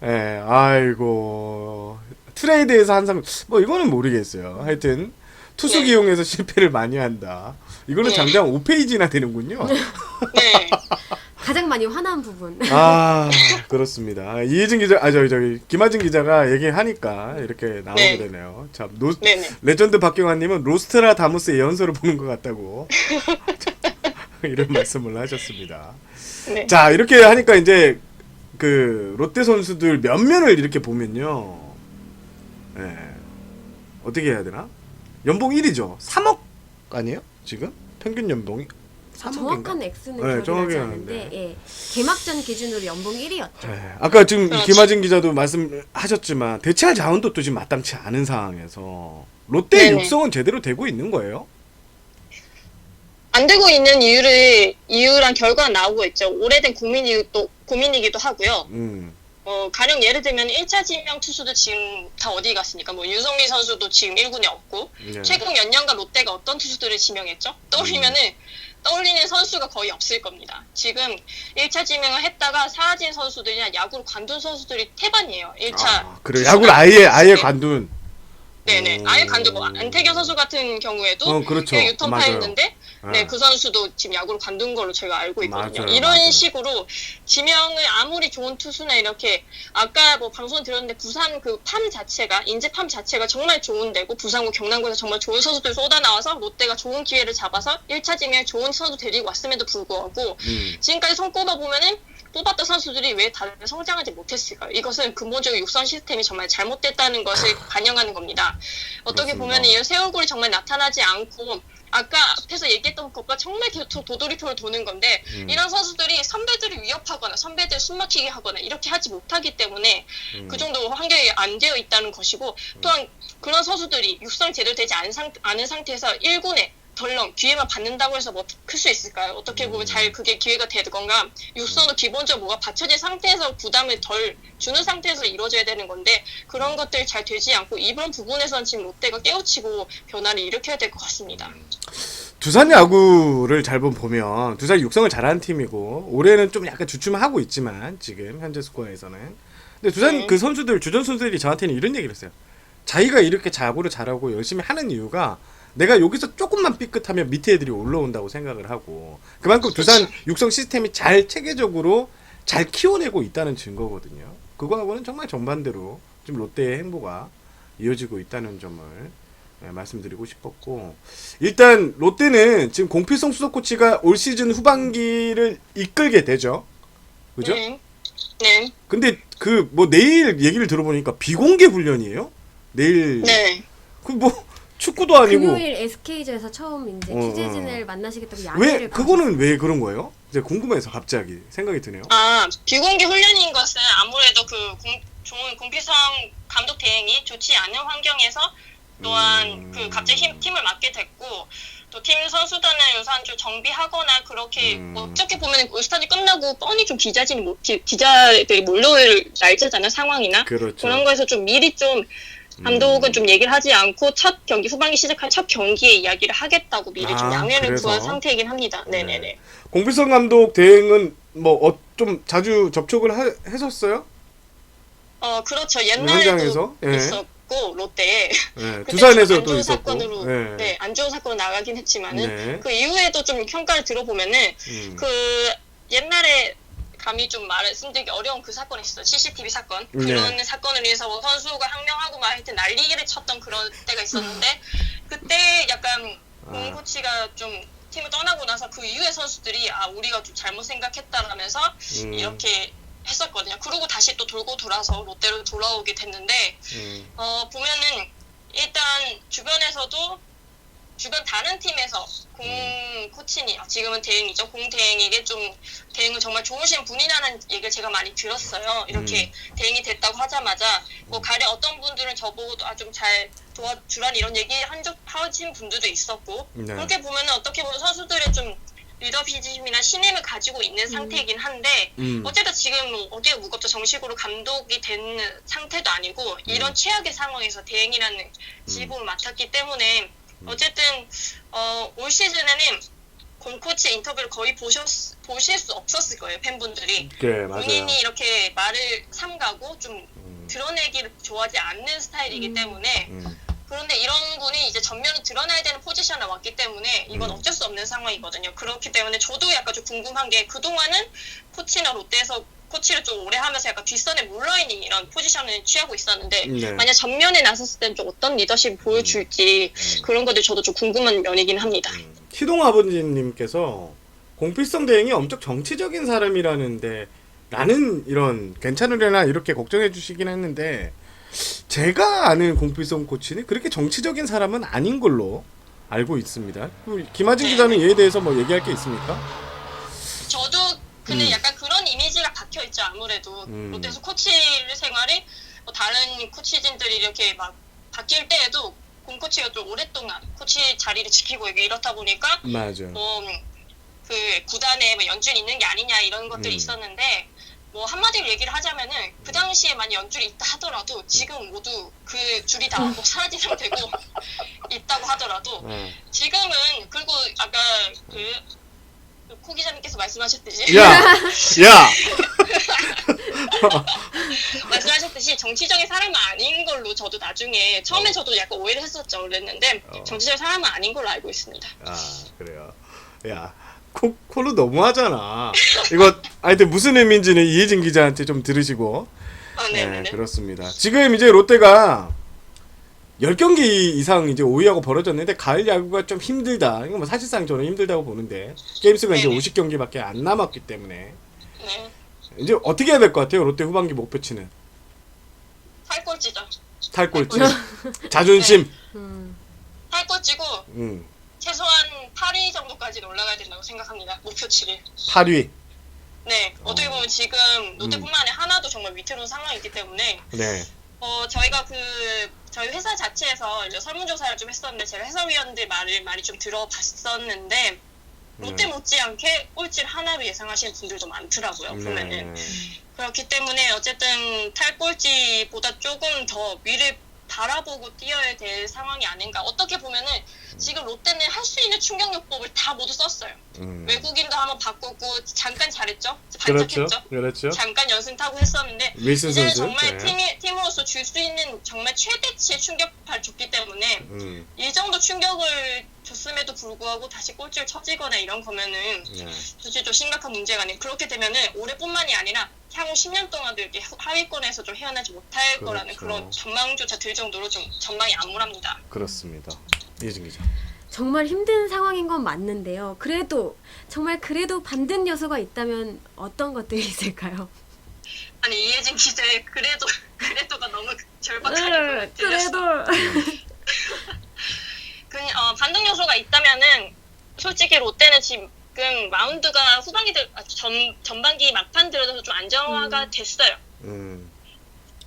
Speaker 1: 예, 아이고. 트레이드에서 항상 뭐 이거는 모르겠어요. 하여튼 투수
Speaker 5: 네.
Speaker 1: 기용해서 실패를 많이 한다. 이거는
Speaker 5: 네.
Speaker 1: 장장 5페이지나 되는군요.
Speaker 5: 네.
Speaker 2: 가장 많이 화난 부분.
Speaker 1: 아, 그렇습니다. 이혜진 기자, 저기 김하진 기자가 얘기하니까 이렇게 나오게
Speaker 5: 네.
Speaker 1: 되네요. 참,
Speaker 5: 네네.
Speaker 1: 레전드 박경환님은 로스트라 다무스의 연설을 보는 것 같다고 이런 말씀을 하셨습니다.
Speaker 5: 네.
Speaker 1: 자, 이렇게 하니까 이제 그 롯데 선수들 면면을 이렇게 보면요. 예. 어떻게 해야 되나? 연봉 1위죠. 3억 아니에요? 지금? 평균 연봉이 3억인가?
Speaker 2: 정확한 X는
Speaker 1: 네,
Speaker 2: 기억이 나지
Speaker 1: 정확히
Speaker 2: 않은데
Speaker 1: 아는데.
Speaker 2: 예. 개막전 기준으로 연봉 1위였죠.
Speaker 1: 예. 아까 지금
Speaker 5: 그렇지.
Speaker 1: 김하진 기자도 말씀하셨지만 대체할 자원도 또 지금 마땅치 않은 상황에서 롯데
Speaker 5: 네네.
Speaker 1: 육성은 제대로 되고 있는 거예요?
Speaker 5: 안 되고 있는 이유랑 결과가 나오고 있죠. 오래된 고민이기도 하고요. 가령 예를 들면 1차 지명 투수도 지금 다 어디 갔습니까? 뭐 유성민 선수도 지금 1군에 없고
Speaker 1: 네.
Speaker 5: 최근 몇 년간 롯데가 어떤 투수들을 지명했죠? 떠올리는 선수가 거의 없을 겁니다. 지금 1차 지명을 했다가 사라진 선수들이나 야구로 관둔 선수들이 태반이에요. 1차.
Speaker 1: 아, 그래. 야구를 아예 관둔.
Speaker 5: 네네.
Speaker 1: 오.
Speaker 5: 아예 관두고 안태경 선수 같은 경우에도
Speaker 1: 그렇죠.
Speaker 5: 그냥 유턴파였는데
Speaker 1: 맞아요.
Speaker 5: 네, 그 선수도 지금 야구로 관둔 걸로 제가 알고 있거든요.
Speaker 1: 맞아요,
Speaker 5: 이런
Speaker 1: 맞아요.
Speaker 5: 식으로 지명을 아무리 좋은 투수나 이렇게 아까 뭐 방송 들었는데 부산 그 팜 자체가 인재 팜 자체가 정말 좋은 데고 부산고 경남고에서 정말 좋은 선수들 쏟아 나와서 롯데가 좋은 기회를 잡아서 1차 지명에 좋은 선수 데리고 왔음에도 불구하고 지금까지 손꼽아 보면은 뽑았던 선수들이 왜 다들 성장하지 못했을까요? 이것은 근본적인 육성 시스템이 정말 잘못됐다는 것을 반영하는 겁니다. 어떻게
Speaker 1: 그렇습니다.
Speaker 5: 보면 이 새 얼굴이 정말 나타나지 않고 아까 앞에서 얘기했던 것과 정말 계속 도돌이표를 도는 건데 이런 선수들이 선배들을 위협하거나 선배들 숨막히게 하거나 이렇게 하지 못하기 때문에 그 정도 환경이 안 되어 있다는 것이고 또한 그런 선수들이 육성 제대로 되지 않은 상태에서 1군에 덜렁 기회만 받는다고 해서 뭐 클 수 있을까요? 어떻게 보면 잘 그게 기회가 되건가 육성도 기본적으로 뭐가 받쳐진 상태에서 부담을 덜 주는 상태에서 이루어져야 되는 건데 그런 것들이 잘 되지 않고 이런 부분에서는 지금 롯데가 깨우치고 변화를 일으켜야 될 것 같습니다.
Speaker 1: 두산 야구를 잘 보면 두산 육성을 잘하는 팀이고 올해는 좀 약간 주춤하고 있지만 지금 현재 스코어에서는 근데 두산
Speaker 5: 네.
Speaker 1: 그 선수들 주전 선수들이 저한테는 이런 얘기를 했어요. 자기가 이렇게 야구를 잘하고 열심히 하는 이유가 내가 여기서 조금만 삐끗하면 밑에 애들이 올라온다고 생각을 하고 그만큼 두산 육성 시스템이 잘 체계적으로 잘 키워내고 있다는 증거거든요. 그거하고는 정말 정반대로 지금 롯데의 행보가 이어지고 있다는 점을 말씀드리고 싶었고 일단 롯데는 지금 공필성 수석 코치가 올 시즌 후반기를 이끌게 되죠. 그죠?
Speaker 5: 네.
Speaker 1: 근데 그 뭐 내일 얘기를 들어보니까 비공개 훈련이에요? 내일
Speaker 5: 네.
Speaker 1: 그 뭐 축구도 아니고
Speaker 2: 금요일 SK전에서 처음 이제 취재진을 만나시겠다고
Speaker 1: 왜
Speaker 2: 야유를
Speaker 1: 그거는 왜 그런 거예요? 이제 궁금해서 갑자기 생각이 드네요.
Speaker 5: 아, 비공개 훈련인 것은 아무래도 좋은 공필성 감독 대행이 좋지 않은 환경에서 또한 그 갑자기 팀을 맡게 됐고 또 팀 선수단을 우선 좀 정비하거나 그렇게 어떻게 보면 올스타전 끝나고 뻔히 좀 기자들이 몰려올 날짜잖아요 상황이나
Speaker 1: 그렇죠.
Speaker 5: 그런 거에서 좀 미리 좀 감독은 좀 얘기를 하지 않고 첫 경기 후반기 시작할 첫 경기에 이야기를 하겠다고 미리 좀 양해를
Speaker 1: 그래서?
Speaker 5: 구한 상태이긴 합니다. 네네네.
Speaker 1: 공필성 감독 대행은 뭐 좀 자주 접촉을 했었어요?
Speaker 5: 그렇죠. 옛날에도
Speaker 1: 현장에서 예.
Speaker 5: 있었고 롯데에
Speaker 1: 예.
Speaker 5: 그때
Speaker 1: 두산에서도
Speaker 5: 안 좋은
Speaker 1: 있었고.
Speaker 5: 사건으로
Speaker 1: 예.
Speaker 5: 네, 안 좋은 사건으로 나가긴 했지만은
Speaker 1: 네.
Speaker 5: 그 이후에도 좀 평가를 들어보면은 그 옛날에 감히 좀 말씀드리기 어려운 그 사건이 있어요. CCTV 사건.
Speaker 1: 네.
Speaker 5: 그런 사건을 위해서 뭐 선수가 항명하고 막 하여튼 난리를 쳤던 그런 때가 있었는데 그때 약간 공 코치가 좀 팀을 떠나고 나서 그 이후에 선수들이 우리가 좀 잘못 생각했다라면서 이렇게 했었거든요. 그러고 다시 또 돌고 돌아서 롯데로 돌아오게 됐는데 보면은 일단 주변에서도 주변 다른 팀에서 공 코치니 지금은 대행이죠. 공 대행에게 좀 대행은 정말 좋으신 분이라는 얘기를 제가 많이 들었어요. 이렇게 대행이 됐다고 하자마자 뭐 가령 어떤 분들은 저보고 좀 잘 도와주란 이런 얘기 하신 분들도 있었고
Speaker 1: 네.
Speaker 5: 그렇게 보면은 어떻게 보면 선수들의 좀 리더십이나 신임을 가지고 있는 상태이긴 한데 어쨌든 지금 뭐 어디에 무겁죠. 정식으로 감독이 된 상태도 아니고 이런 최악의 상황에서 대행이라는 지휘봉을 맡았기 때문에 어쨌든 올 시즌에는 공코치 인터뷰를 거의 보실 수 없었을 거예요. 팬분들이.
Speaker 1: 네, 맞아요.
Speaker 5: 본인이 이렇게 말을 삼가고 좀 드러내기를 좋아하지 않는 스타일이기 때문에 그런데 이런 분이 이제 전면을 드러나야 되는 포지션에 왔기 때문에 이건 어쩔 수 없는 상황이거든요. 그렇기 때문에 저도 약간 좀 궁금한 게 그동안은 코치나 롯데에서 코치를 좀 오래 하면서 약간 뒷선에 물러있는 이런 포지션을 취하고 있었는데
Speaker 1: 네.
Speaker 5: 만약 전면에 나섰을 때는 좀 어떤 리더십을 보여줄지 그런 것들 저도 좀 궁금한 면이긴 합니다.
Speaker 1: 희동 아버님께서 공필성 대행이 엄청 정치적인 사람이라는데 라는 이런 괜찮으려나 이렇게 걱정해 주시긴 했는데 제가 아는 공필성 코치는 그렇게 정치적인 사람은 아닌 걸로 알고 있습니다. 김하진 기자는 이에 대해서 뭐 얘기할 게 있습니까?
Speaker 5: 저도 근데 약간 그런 이미지가 박혀 있죠. 아무래도 롯데에서 코치 생활이 다른 코치진들이 이렇게 막 바뀔 때에도 공 코치가 좀 오랫동안 코치 자리를 지키고 이렇다 보니까
Speaker 1: 맞아.
Speaker 5: 그 구단에 뭐 연줄이 있는 게 아니냐 이런 것들이 있었는데 뭐 한마디로 얘기를 하자면은 그 당시에 만약 연줄이 있다 하더라도 지금 모두 그 줄이 다 뭐 사라진 상태고 있다고 하더라도 지금은 그리고 아까 코 기자님께서 말씀하셨듯이
Speaker 1: 야!
Speaker 5: 말씀하셨듯이 정치적인 사람은 아닌 걸로 저도 나중에 처음에 저도 약간 오해를 했었죠. 그랬는데 정치적인 사람은 아닌 걸로 알고 있습니다.
Speaker 1: 그래요. 야, 코로 너무하잖아. 이거 하여튼 무슨 의미인지는 이혜진 기자한테 좀 들으시고.
Speaker 5: 네네네.
Speaker 1: 네, 그렇습니다. 지금 이제 롯데가 10경기 이상 이제 5위하고 벌어졌는데 가을 야구가 좀 힘들다. 이거 뭐 사실상 저는 힘들다고 보는데 게임 수가 이제 50경기밖에 안 남았기 때문에
Speaker 5: 네.
Speaker 1: 이제 어떻게 해야 될 것 같아요? 롯데 후반기 목표치는
Speaker 5: 탈꼴찌죠.
Speaker 1: 탈꼴찌, 자존심.
Speaker 5: 탈꼴찌고
Speaker 1: 음.
Speaker 5: 최소한 8위 정도까지는 올라가야 된다고 생각합니다. 목표치를.
Speaker 1: 8위.
Speaker 5: 네. 어떻게 보면 지금 롯데뿐만 아니라 하나도 정말 위태로운 상황이기 때문에
Speaker 1: 네.
Speaker 5: 저희가 저희 회사 자체에서 이제 설문조사를 좀 했었는데 제가 해설위원들 말을 많이 좀 들어봤었는데 롯데 못지않게 꼴찌를 하나로 예상하시는 분들도 많더라고요. 보면은. 그렇기 때문에 어쨌든 탈꼴찌보다 조금 더 위를 바라보고 뛰어야 될 상황이 아닌가. 어떻게 보면은 지금 롯데는 할 수 있는 충격요법을 다 모두 썼어요. 외국인도 한번 바꾸고 잠깐 잘했죠. 반짝했죠.
Speaker 1: 그렇죠.
Speaker 5: 잠깐 연승 타고 했었는데
Speaker 1: 윌슨
Speaker 5: 이제는
Speaker 1: 선수.
Speaker 5: 정말
Speaker 1: 네.
Speaker 5: 팀으로서 줄 수 있는 정말 최대치의 충격파를 줬기 때문에 이 정도 충격을 줬음에도 불구하고 다시 꼴찌를 쳐지거나 이런 거면은 사실 좀 심각한 문제가 아니에요. 그렇게 되면은 올해뿐만이 아니라 향후 10년 동안도 이렇게 하위권에서 좀 헤어나지 못할 거라는 그런 전망조차 들 정도로 좀 전망이 암울합니다.
Speaker 1: 그렇습니다. 이혜진 기자.
Speaker 2: 정말 힘든 상황인 건 맞는데요. 정말 그래도 반등 요소가 있다면 어떤 것들이 있을까요?
Speaker 5: 아니 이혜진 기자의 그래도가 너무 절박하게
Speaker 2: 그래도
Speaker 5: 반등 요소가 있다면은 솔직히 롯데는 지금 마운드가 전반기 막판 들어서 좀 안정화가 됐어요.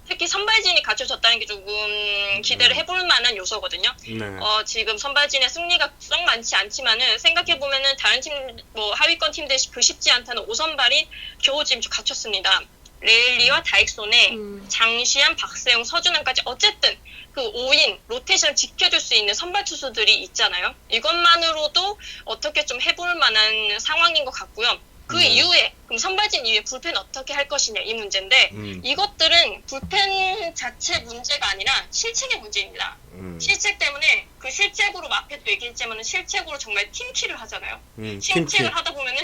Speaker 5: 특히 선발진이 갖춰졌다는 게 조금 기대를 해볼 만한 요소거든요.
Speaker 1: 네.
Speaker 5: 지금 선발진의 승리가 썩 많지 않지만은 생각해보면은 다른 팀, 뭐 하위권 팀들이 쉽지 않다는 5선발이 겨우 지금 갖췄습니다. 레일리와 다익손에 장시환, 박세웅, 서준환까지 어쨌든 그 5인 로테이션을 지켜줄 수 있는 선발 투수들이 있잖아요. 이것만으로도 어떻게 좀 해볼 만한 상황인 것 같고요. 그 이후에 그럼 선발진 이후에 불펜 어떻게 할 것이냐 이 문제인데 이것들은 불펜 자체 문제가 아니라 실책의 문제입니다. 실책 때문에 그 실책으로 앞에도 얘기했지만 실책으로 정말 팀킬을 하잖아요. 팀킬을 하다 보면은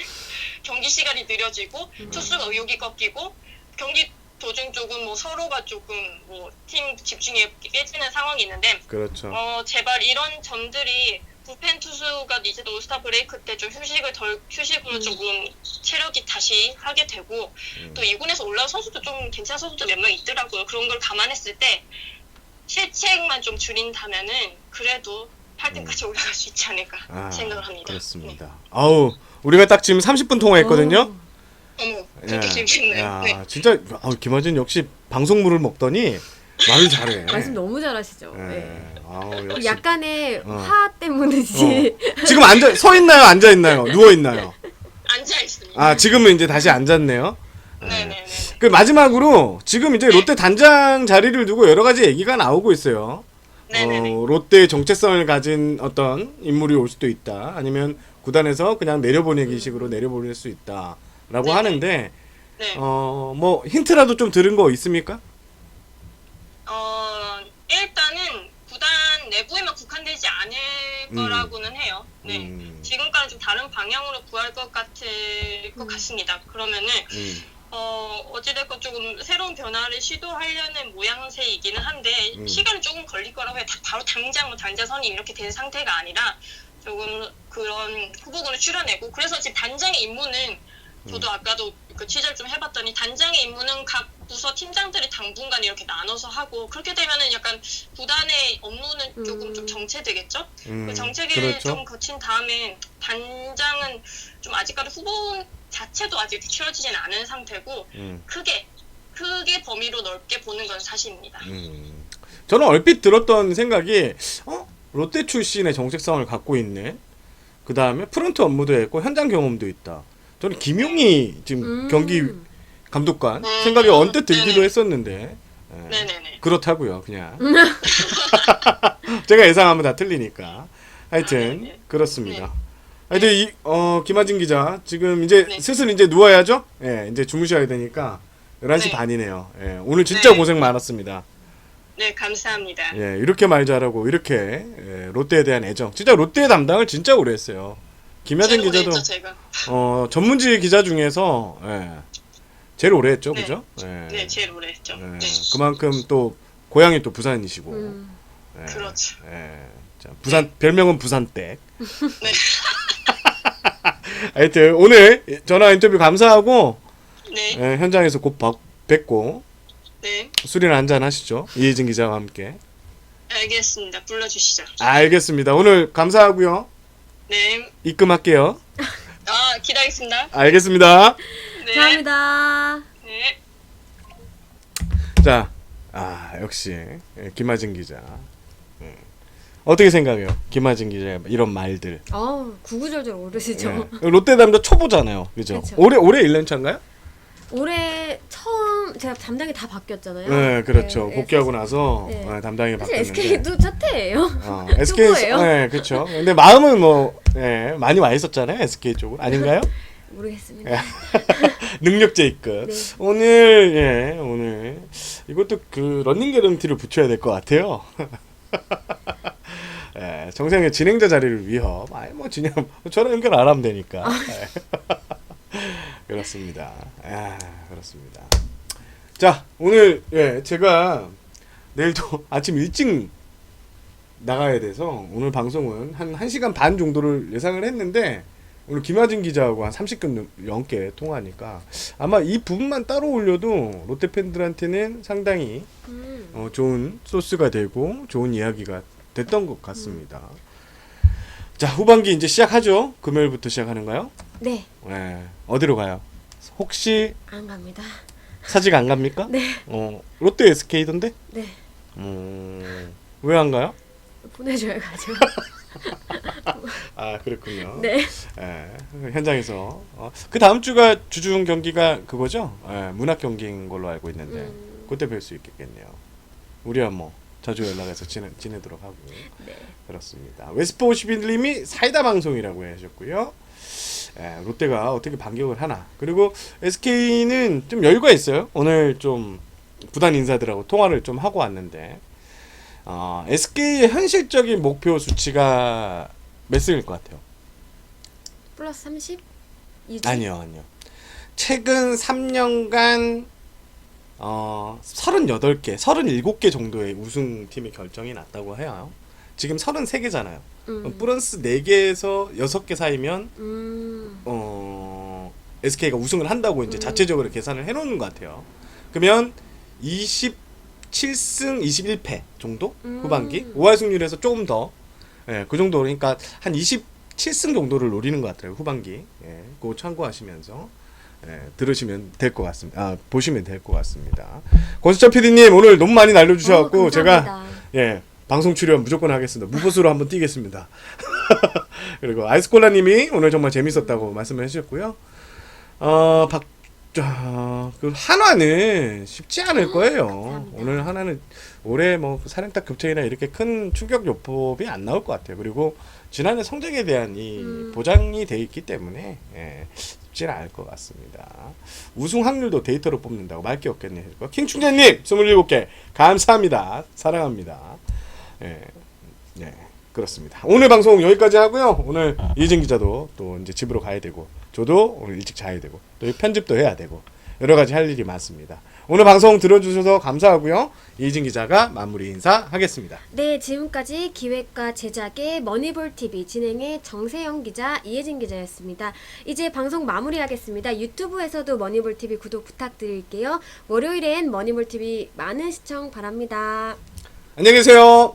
Speaker 5: 경기 시간이 느려지고 투수가 의욕이 꺾이고 경기 도중 조금 뭐 서로가 조금 뭐 팀 집중이 깨지는 상황이 있는데
Speaker 1: 그렇죠.
Speaker 5: 제발 이런 점들이 불펜 투수가 이제 올스타 브레이크 때 좀 휴식으로 조금 체력이 다시 하게 되고 또 2군에서 올라온 선수도 좀 괜찮은 선수도 몇 명 있더라고요. 그런 걸 감안했을 때 실책만 좀 줄인다면은 그래도 8등까지 올라갈 수 있지 않을까 생각을 합니다.
Speaker 1: 그렇습니다. 아우 우리가 딱 지금 30분 통화했거든요.
Speaker 5: 어머, 그렇게 재밌네요. 네.
Speaker 1: 진짜 김하진 역시 방송물을 먹더니 말을 잘해.
Speaker 2: 말씀 너무 잘하시죠.
Speaker 1: 네.
Speaker 2: 네.
Speaker 1: 아우, 역시.
Speaker 2: 약간의 화 때문이지.
Speaker 1: 지금 서 있나요? 앉아 있나요? 누워 있나요?
Speaker 5: 앉아 있습니다.
Speaker 1: 지금은 이제 다시 앉았네요.
Speaker 5: 네네네.
Speaker 1: 그 마지막으로 지금 이제 롯데 단장 자리를 두고 여러 가지 얘기가 나오고 있어요. 롯데의 정체성을 가진 어떤 인물이 올 수도 있다. 아니면 구단에서 그냥 내려보내기식으로 내려보낼 수 있다라고 하는데
Speaker 5: 네.
Speaker 1: 뭐 힌트라도 좀 들은 거 있습니까?
Speaker 5: 일단은 구단 내부에만 국한되지 않을 거라고는 해요. 네. 지금과는 좀 다른 방향으로 구할 것 같습니다. 그러면은 어찌됐건 조금 새로운 변화를 시도하려는 모양새이기는 한데 시간은 조금 걸릴 거라고 해요. 바로 당장 뭐 단자선이 이렇게 된 상태가 아니라 조금 그런 후보군을 추려내고 그래서 지금 단장의 임무는 저도 아까도 그 취재를 좀 해봤더니 단장의 임무는 각 부서 팀장들이 당분간 이렇게 나눠서 하고 그렇게 되면은 약간 구단의 업무는 조금 좀 정체되겠죠. 그 정체기를
Speaker 1: 그렇죠.
Speaker 5: 좀 거친 다음에 단장은 좀 아직까지 후보 자체도 아직 키워지진 않은 상태고 크게 범위로 넓게 보는 건 사실입니다.
Speaker 1: 저는 얼핏 들었던 생각이 롯데 출신의 정체성을 갖고 있는 그 다음에 프런트 업무도 했고 현장 경험도 있다. 저는 김용희 지금 경기 감독관 생각이 언뜻 들기도 했었는데
Speaker 5: 네네네.
Speaker 1: 그렇다고요 그냥 제가 예상하면 다 틀리니까 하여튼 그렇습니다. 하여튼 김하진 기자 지금 이제 슬슬 이제 누워야죠. 이제 주무셔야 되니까 11시 반이네요. 오늘 진짜 고생 많았습니다.
Speaker 5: 네, 감사합니다.
Speaker 1: 이렇게 말 잘하고 이렇게 롯데에 대한 애정 진짜 롯데 담당을 진짜 오래 했어요. 김하진 기자도
Speaker 5: 했죠, 제가.
Speaker 1: 전문지 기자 중에서 제일 오래 했죠, 그죠?
Speaker 5: 네, 제일 오래 했죠. 네.
Speaker 1: 그만큼 또 고향이 또 부산이시고.
Speaker 5: 그렇죠.
Speaker 1: 자, 부산 별명은 부산댁.
Speaker 5: 네.
Speaker 1: 하여튼 오늘 전화 인터뷰 감사하고
Speaker 5: 네.
Speaker 1: 현장에서 곧 뵙고
Speaker 5: 네.
Speaker 1: 술이나 한잔 하시죠. 이혜진 기자와 함께.
Speaker 5: 알겠습니다. 불러주시죠.
Speaker 1: 알겠습니다. 오늘 감사하고요.
Speaker 5: 네.
Speaker 1: 입금할게요.
Speaker 5: 기다리겠습니다.
Speaker 1: 알겠습니다.
Speaker 5: 네.
Speaker 2: 감사합니다.
Speaker 5: 네.
Speaker 1: 자, 역시 김하진 기자. 어떻게 생각해요? 김하진 기자의 이런 말들.
Speaker 2: 구구절절 오르시죠.
Speaker 1: 롯데 담당 초보잖아요. 그죠?
Speaker 2: 그쵸.
Speaker 1: 올해 1년 차인가요?
Speaker 2: 올해 처음 제가 담당이 다 바뀌었잖아요.
Speaker 1: 네, 그렇죠.
Speaker 2: 네,
Speaker 1: 복귀하고 나서
Speaker 2: 네.
Speaker 1: 담당이
Speaker 2: 사실
Speaker 1: 바뀌었는데.
Speaker 2: SK도 첫 해예요.
Speaker 1: SK
Speaker 2: 초보예요.
Speaker 1: 네, 그렇죠. 근데 마음은 뭐 많이 와 있었잖아요. SK 쪽으로. 아닌가요?
Speaker 2: 모르겠습니다.
Speaker 1: 능력자 입급.
Speaker 2: 네.
Speaker 1: 오늘 이것도 그 러닝 개런티를 붙여야 될 것 같아요. 정상의 진행자 자리를 위협. 뭐 진행 전화 연결 안 하면 되니까. 그렇습니다. 그렇습니다. 자, 오늘 제가 내일도 아침 일찍 나가야 돼서 오늘 방송은 한 1시간 반 정도를 예상을 했는데 오늘 김하진 기자하고 한 30분 넘게 통화하니까 아마 이 부분만 따로 올려도 롯데 팬들한테는 상당히 좋은 소스가 되고 좋은 이야기가 됐던 것 같습니다. 자, 후반기 이제 시작하죠. 금요일부터 시작하는가요?
Speaker 2: 네.
Speaker 1: 어디로 가요? 혹시
Speaker 2: 안 갑니다.
Speaker 1: 사직 안 갑니까?
Speaker 2: 네.
Speaker 1: 롯데 SK던데?
Speaker 2: 네.
Speaker 1: 왜 안 가요?
Speaker 2: 보내줘야 가죠.
Speaker 1: 그렇군요.
Speaker 2: 네.
Speaker 1: 현장에서 그 다음 주가 주중 경기가 그거죠? 문학 경기인 걸로 알고 있는데 그때 뵐 수 있겠네요. 우리야 뭐 자주 연락해서 지내도록 하고.
Speaker 2: 네.
Speaker 1: 그렇습니다. 웨스포 51님이 사이다 방송이라고 하셨고요. 롯데가 어떻게 반격을 하나. 그리고 SK는 좀 여유가 있어요. 오늘 좀 구단 인사들하고 통화를 좀 하고 왔는데 SK의 현실적인 목표 수치가 몇 승일 것 같아요?
Speaker 2: 플러스 30?
Speaker 1: 아니요. 최근 3년간 38개, 37개 정도의 우승팀의 결정이 났다고 해요. 지금 33개잖아요. 플러스 4개에서 6개 사이면 SK가 우승을 한다고 이제 자체적으로 계산을 해놓는 것 같아요. 그러면 27승 21패 정도 후반기 5할 승률에서 조금 더 그 정도 그러니까 한 27승 정도를 노리는 것 같아요 후반기. 그거 참고하시면서 들으시면 될 것 같습니다. 보시면 될 것 같습니다. 권수찬 PD님 오늘 너무 많이 날려주셔갖고 제가 방송 출연 무조건 하겠습니다. 무보수로 한번 뛰겠습니다. 그리고 아이스콜라님이 오늘 정말 재밌었다고 말씀을 해주셨고요. 그 한화는 쉽지 않을 거예요.
Speaker 2: 감사합니다.
Speaker 1: 오늘 한화는 올해 뭐 사령탑 급체이나 이렇게 큰 충격 요법이 안 나올 것 같아요. 그리고 지난해 성적에 대한 이 보장이 돼 있기 때문에 쉽지는 않을 것 같습니다. 우승 확률도 데이터로 뽑는다고 말 게 없겠네요. 킹충자님 27개 감사합니다. 사랑합니다. 그렇습니다. 오늘 방송 여기까지 하고요. 오늘 이진 기자도 또 이제 집으로 가야 되고 저도 오늘 일찍 자야 되고 또 편집도 해야 되고 여러 가지 할 일이 많습니다. 오늘 방송 들어주셔서 감사하고요. 이진 기자가 마무리 인사하겠습니다.
Speaker 2: 네, 지금까지 기획과 제작의 머니볼TV 진행의 정세영 기자, 이혜진 기자였습니다. 이제 방송 마무리하겠습니다. 유튜브에서도 머니볼TV 구독 부탁드릴게요. 월요일엔 머니볼TV 많은 시청 바랍니다.
Speaker 1: 안녕히 계세요.